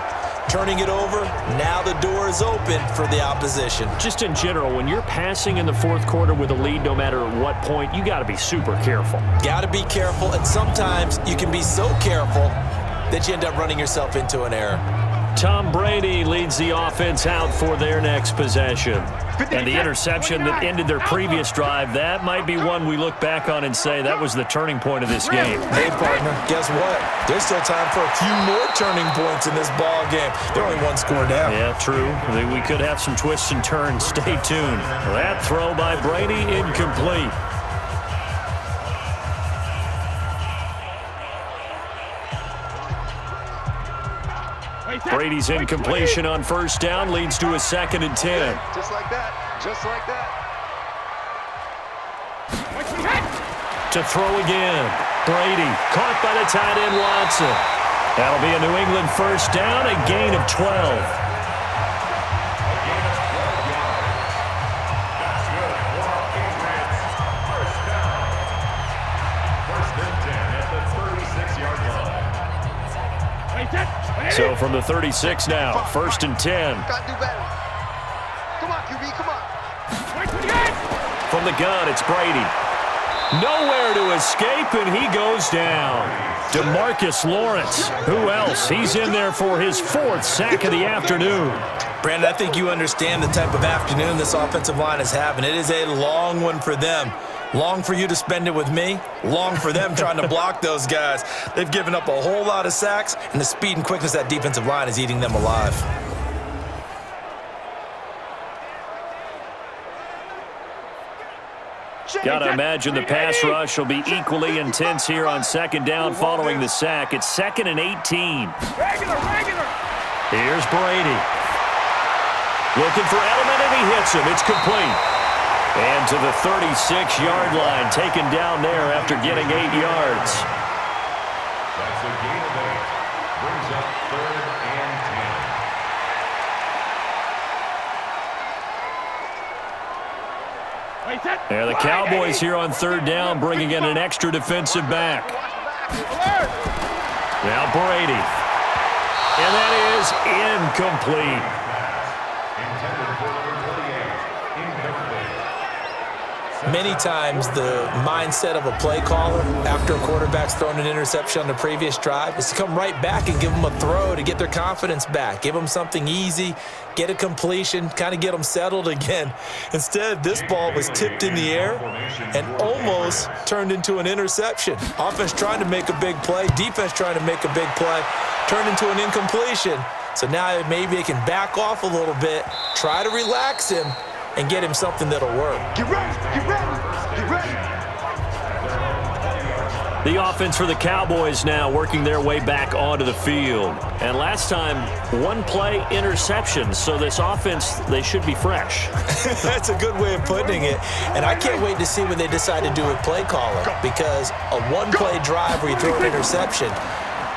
turning it over, now the door is open for the opposition. Just in general, when you're passing in the fourth quarter with a lead, no matter at what point, you got to be super careful. Got to be careful, and sometimes you can be so careful that you end up running yourself into an error. Tom Brady leads the offense out for their next possession. And the interception that ended their previous drive, that might be one we look back on and say that was the turning point of this game. Hey, partner, guess what? There's still time for a few more turning points in this ball game. They're only one score down. Yeah, true. We could have some twists and turns. Stay tuned. That throw by Brady, incomplete. Brady's incompletion on first down leads to a 2nd and 10. Just like that. Just like that. To throw again. Brady caught by the tight end Watson. That'll be a New England first down, a gain of 12. So from the 36 now, 1st and 10. Gotta do better. Come on, QB, come on. From the gun, it's Brady. Nowhere to escape, and he goes down. DeMarcus Lawrence. Who else? He's in there for his 4th sack of the afternoon. Brandon, I think you understand the type of afternoon this offensive line is having. It is a long one for them. Long for you to spend it with me. Long for them trying to block those guys. They've given up a whole lot of sacks, and the speed and quickness of that defensive line is eating them alive. Got to imagine the pass rush will be equally intense here on 2nd down following the sack. It's 2nd and 18. Here's Brady. Looking for Edelman, and he hits him. It's complete. And to the 36-yard line, taken down there after getting 8 yards. That's a gain of 8. Brings up 3rd and 10. And the Cowboys here on 3rd down, bringing in an extra defensive back. Now Brady. And that is incomplete. Intended for number 28. Incomplete. Many times the mindset of a play caller after a quarterback's thrown an interception on the previous drive is to come right back and give them a throw to get their confidence back. Give them something easy, get a completion, kind of get them settled again. Instead, this ball was tipped in the air and almost turned into an interception. Offense trying to make a big play, defense trying to make a big play, turned into an incompletion. So now maybe they can back off a little bit, try to relax him, and get him something that'll work. Get ready, get ready, get ready. The offense for the Cowboys now working their way back onto the field. And last time, one play interception. So this offense, they should be fresh. That's a good way of putting it. And I can't wait to see what they decide to do with play calling, because a one-play drive where you throw an interception,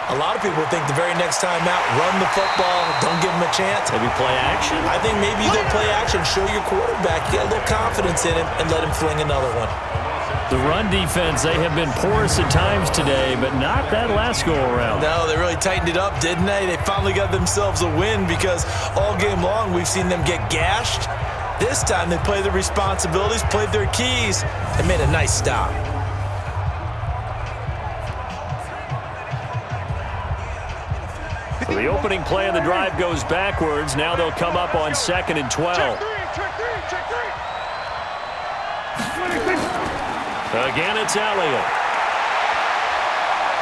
a lot of people think the very next time out, run the football, don't give them a chance. Maybe play action? I think maybe you go play action, show your quarterback, get a little confidence in him, and let him fling another one. The run defense, they have been porous at times today, but not that last go-around. No, they really tightened it up, didn't they? They finally got themselves a win, because all game long we've seen them get gashed. This time they played their responsibilities, played their keys, and made a nice stop. So the opening play of the drive goes backwards. Now they'll come up on 2nd and 12. Check three. Again, it's Elliott.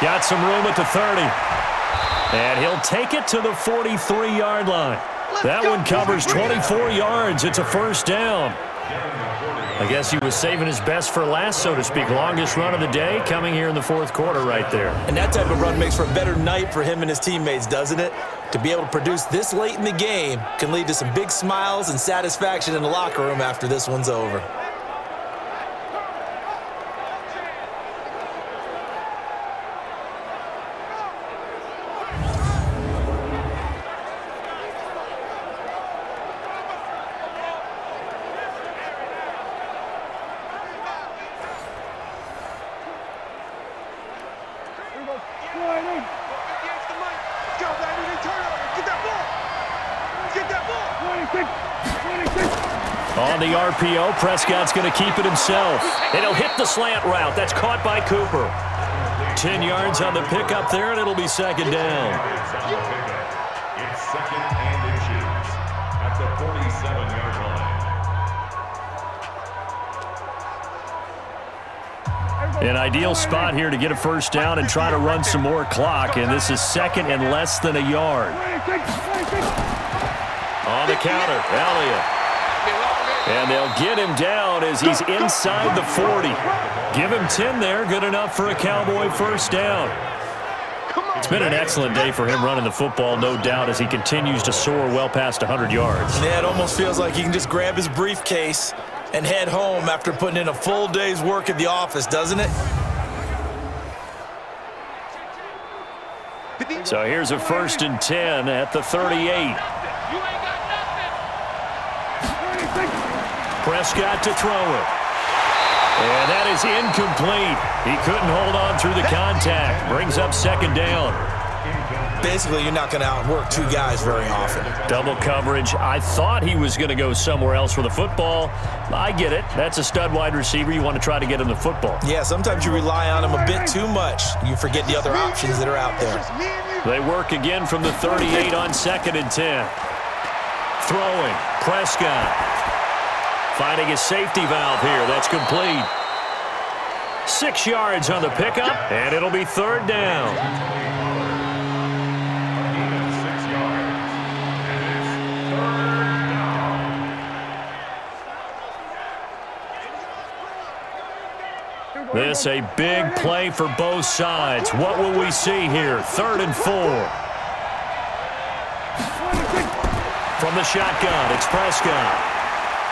Got some room at the 30. And he'll take it to the 43-yard line. That one covers 24 yards. It's a first down. I guess he was saving his best for last, so to speak. Longest run of the day coming here in the fourth quarter right there. And that type of run makes for a better night for him and his teammates, doesn't it? To be able to produce this late in the game can lead to some big smiles and satisfaction in the locker room after this one's over. On the RPO, Prescott's going to keep it himself. And he'll hit the slant route. That's caught by Cooper. 10 yards on the pickup there, and it'll be second down. It's second and inches at the 47-yard line. An ideal spot here to get a first down and try to run some more clock. And this is second and less than a yard. On the counter, Elliott. And they'll get him down as he's inside the 40. Give him 10 there, good enough for a Cowboy first down. It's been an excellent day for him running the football, no doubt, as he continues to soar well past 100 yards. Yeah, it almost feels like he can just grab his briefcase and head home after putting in a full day's work at the office, doesn't it? So here's a 1st and 10 at the 38. Prescott to throw it. And that is incomplete. He couldn't hold on through the contact. Brings up second down. Basically, you're not going to outwork two guys very often. Double coverage. I thought he was going to go somewhere else with the football. I get it. That's a stud wide receiver. You want to try to get him the football. Yeah, sometimes you rely on him a bit too much. You forget the other options that are out there. They work again from the 38 on 2nd and 10. Throwing. Prescott. Finding a safety valve here. That's complete. 6 yards on the pickup, and it'll be third down. This a big play for both sides. What will we see here? 3rd and 4. From the shotgun, it's Prescott.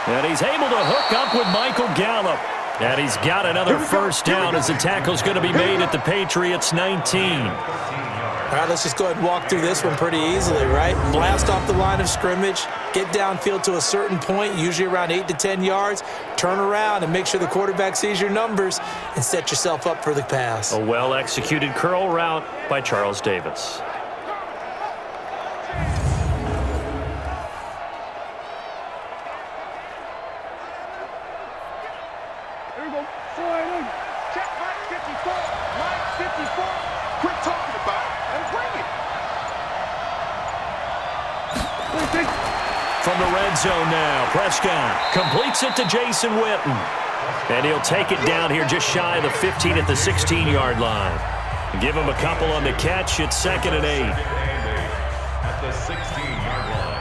And he's able to hook up with Michael Gallup. And he's got another first down as the tackle's going to be made at the Patriots 19. All right, let's just go ahead and walk through this one pretty easily, right? Blast off the line of scrimmage, get downfield to a certain point, usually around 8 to 10 yards, turn around and make sure the quarterback sees your numbers and set yourself up for the pass. A well-executed curl route by Charles Davis. From the red zone now, Prescott completes it to Jason Witten. And he'll take it down here just shy of the 15 at the 16-yard line. Give him a couple on the catch. It's 2nd and 8. At the 16-yard line.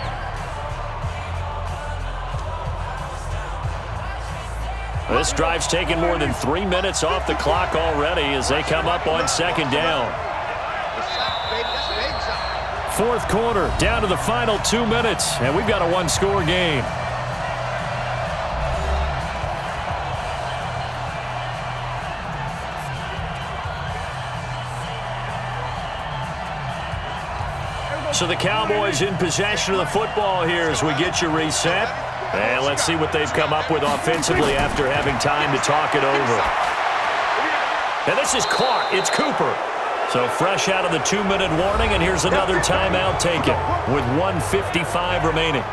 This drive's taken more than 3 minutes off the clock already as they come up on second down. Fourth quarter, down to the final 2 minutes, and we've got a one-score game. So the Cowboys in possession of the football here as we get you reset. And let's see what they've come up with offensively after having time to talk it over. And this is caught. It's Cooper. So fresh out of the 2-minute warning, and here's another timeout taken with 1:55 remaining.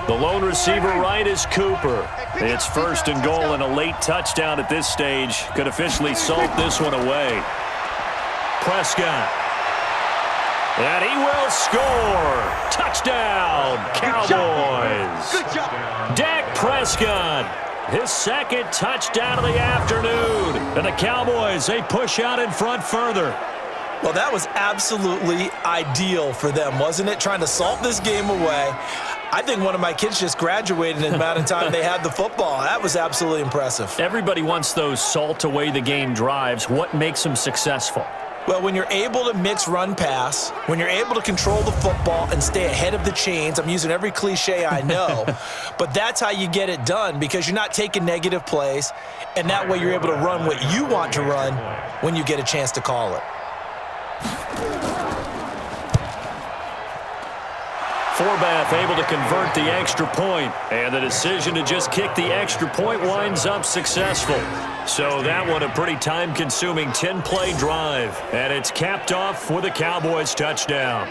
The lone receiver right is Cooper. It's first and goal and a late touchdown at this stage. Could officially salt this one away. Prescott. And he will score. Touchdown, Cowboys. Good job. Dak Prescott. His second touchdown of the afternoon. And the Cowboys, they push out in front further. Well, that was absolutely ideal for them, wasn't it? Trying to salt this game away. I think one of my kids just graduated in the amount of time they had the football. That was absolutely impressive. Everybody wants those salt away the game drives. What makes them successful? Well, when you're able to mix run-pass, when you're able to control the football and stay ahead of the chains, I'm using every cliche I know, but that's how you get it done because you're not taking negative plays, and that way you're able to run what you want to run when you get a chance to call it. Forbath able to convert the extra point, and the decision to just kick the extra point winds up successful. So that one a pretty time-consuming 10-play drive, and it's capped off with a Cowboys touchdown.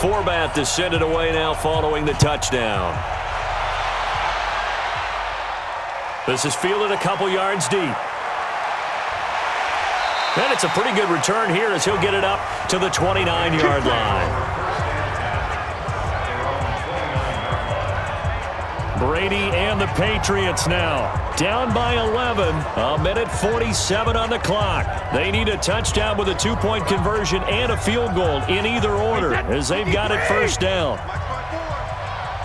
Forbath to send it away now following the touchdown. This is fielded a couple yards deep. And it's a pretty good return here as he'll get it up to the 29-yard line. Brady and the Patriots now down by 11. A minute 47 on the clock. They need a touchdown with a 2-point conversion and a field goal in either order as they've got it first down.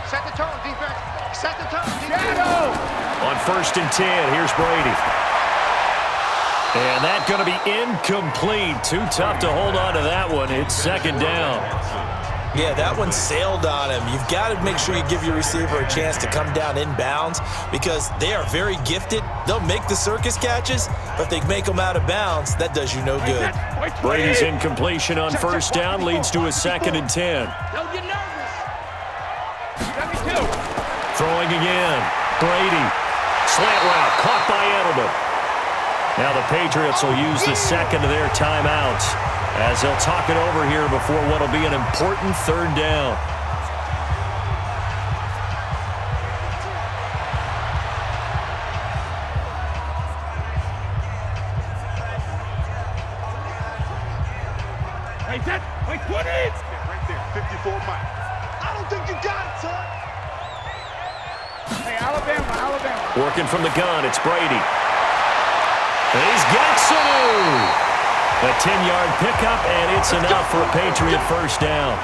Set the tone, defense. Set the tone, defense. On first and 10, here's Brady. And that's going to be incomplete. Too tough to hold on to that one. It's second down. Yeah, that one sailed on him. You've got to make sure you give your receiver a chance to come down inbounds because they are very gifted. They'll make the circus catches, but if they make them out of bounds, that does you no good. Brady's incompletion on first down leads to a second and 10. Don't get nervous. Throwing again. Brady. Slant route. Caught by Edelman. Now the Patriots will use the second of their timeouts as they'll talk it over here before what will be an important third down. Hey, that, wait, 20! Right there, 54 Mike. I don't think you got it, son. Hey, Alabama. Working from the gun, it's Brady. And he's got Sanu. A 10-yard pickup, and it's enough for a Patriot first down.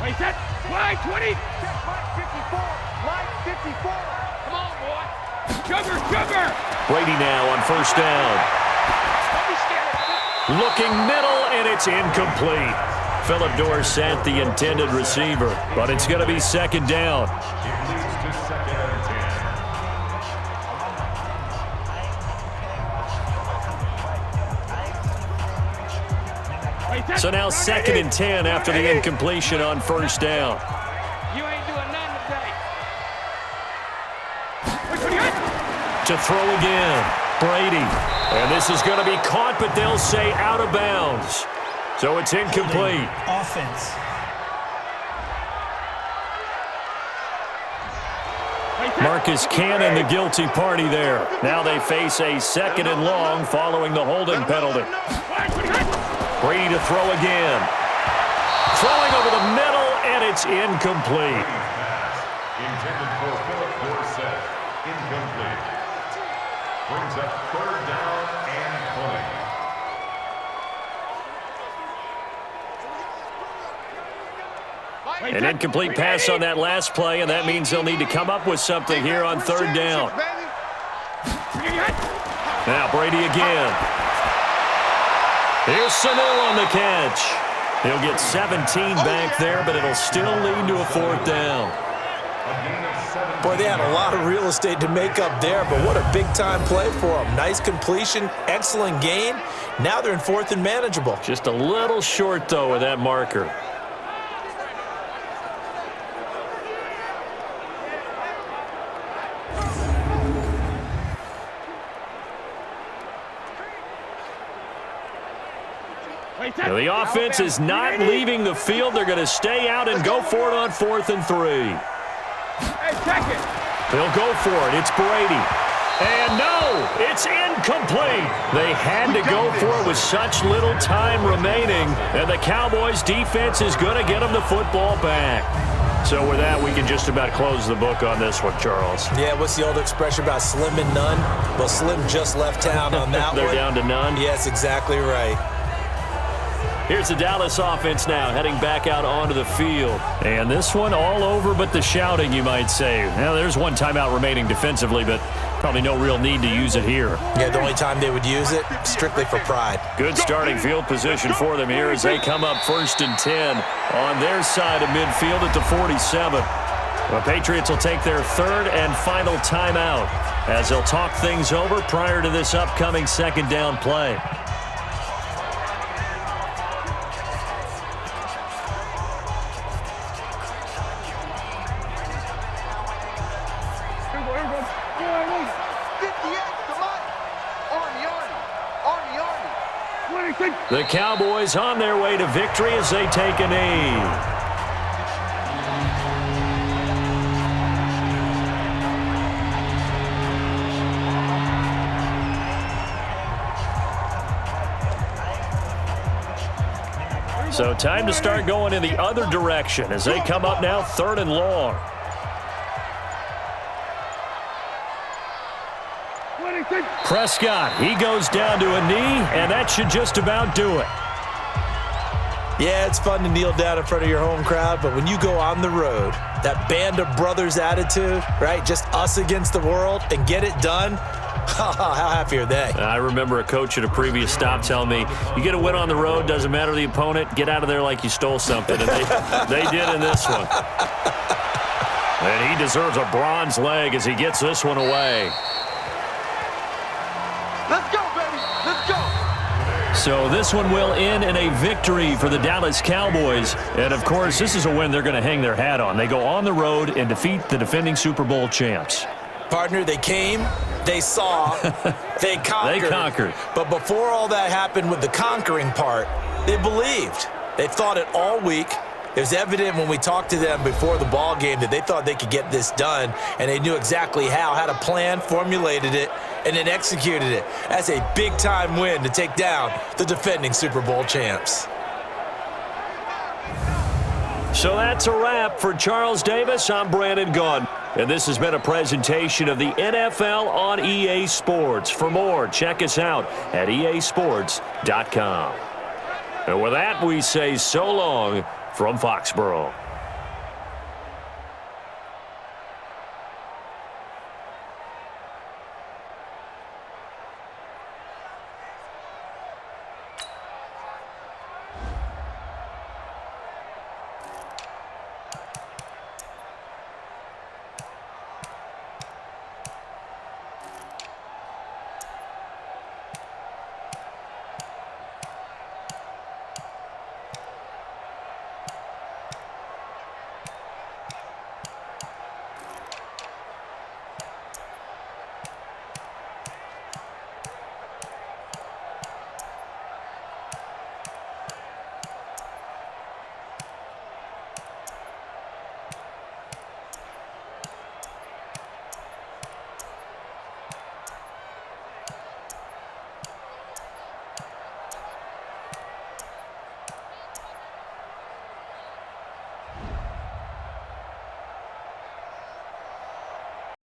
Wait, that, wide 20! Mike 54, Mike 54. Come on, boy. Sugar! Brady now on first down. Looking middle, and it's incomplete. Philip Dorsett, the intended receiver, but it's going to be second down. It leads to second and 10. So now second and 10 after the incompletion on first down. You ain't doing nothing today. To throw again, Brady. And this is going to be caught, but they'll say out of bounds. So it's incomplete. Offense. Marcus Cannon, the guilty party there. Now they face a second and long following the holding penalty. Brady to throw again. Throwing over the middle, and it's incomplete. Intended for Philip Dorsett. Incomplete. Brings up third down and 20. An incomplete pass on that last play, and that means they'll need to come up with something here on third down. Now Brady again. Here's Sanu on the catch. He'll get 17 back there, but it'll still lead to a fourth down. Boy, they had a lot of real estate to make up there, but what a big-time play for them. Nice completion, excellent gain. Now they're in fourth and manageable. Just a little short, though, with that marker. Now the offense is not leaving the field. They're going to stay out and go for it on 4th and 3. They'll go for it. It's Brady. And no, it's incomplete. They had to go for it with such little time remaining, and the Cowboys defense is going to get them the football back. So with that, we can just about close the book on this one, Charles. Yeah, what's the old expression about slim and none? Well, Slim just left town on that They're one. down to none? Yes, exactly right. Here's the Dallas offense now, heading back out onto the field. And this one all over but the shouting, you might say. Now, there's one timeout remaining defensively, but probably no real need to use it here. Yeah, the only time they would use it, strictly for pride. Good starting field position for them here as they come up 1st and 10 on their side of midfield at the 47. The Patriots will take their third and final timeout as they'll talk things over prior to this upcoming second down play. The Cowboys on their way to victory as they take a knee. So time to start going in the other direction as they come up now 3rd and long. Prescott, he goes down to a knee, and that should just about do it. Yeah, it's fun to kneel down in front of your home crowd, but when you go on the road, that band of brothers attitude, right, just us against the world, and get it done, how happy are they? I remember a coach at a previous stop telling me, you get a win on the road, doesn't matter the opponent, get out of there like you stole something, and they did in this one. And he deserves a bronze leg as he gets this one away. Let's go, baby. Let's go. So this one will end in a victory for the Dallas Cowboys. And, of course, this is a win they're going to hang their hat on. They go on the road and defeat the defending Super Bowl champs. Partner, they came, they saw, they conquered. They conquered. But before all that happened with the conquering part, they believed. They thought it all week. It was evident when we talked to them before the ball game that they thought they could get this done, and they knew exactly how, had a plan, formulated it, and then executed it. That's a big-time win to take down the defending Super Bowl champs. So that's a wrap for Charles Davis. I'm Brandon Gaudin. And this has been a presentation of the NFL on EA Sports. For more, check us out at easports.com. And with that, we say so long from Foxborough.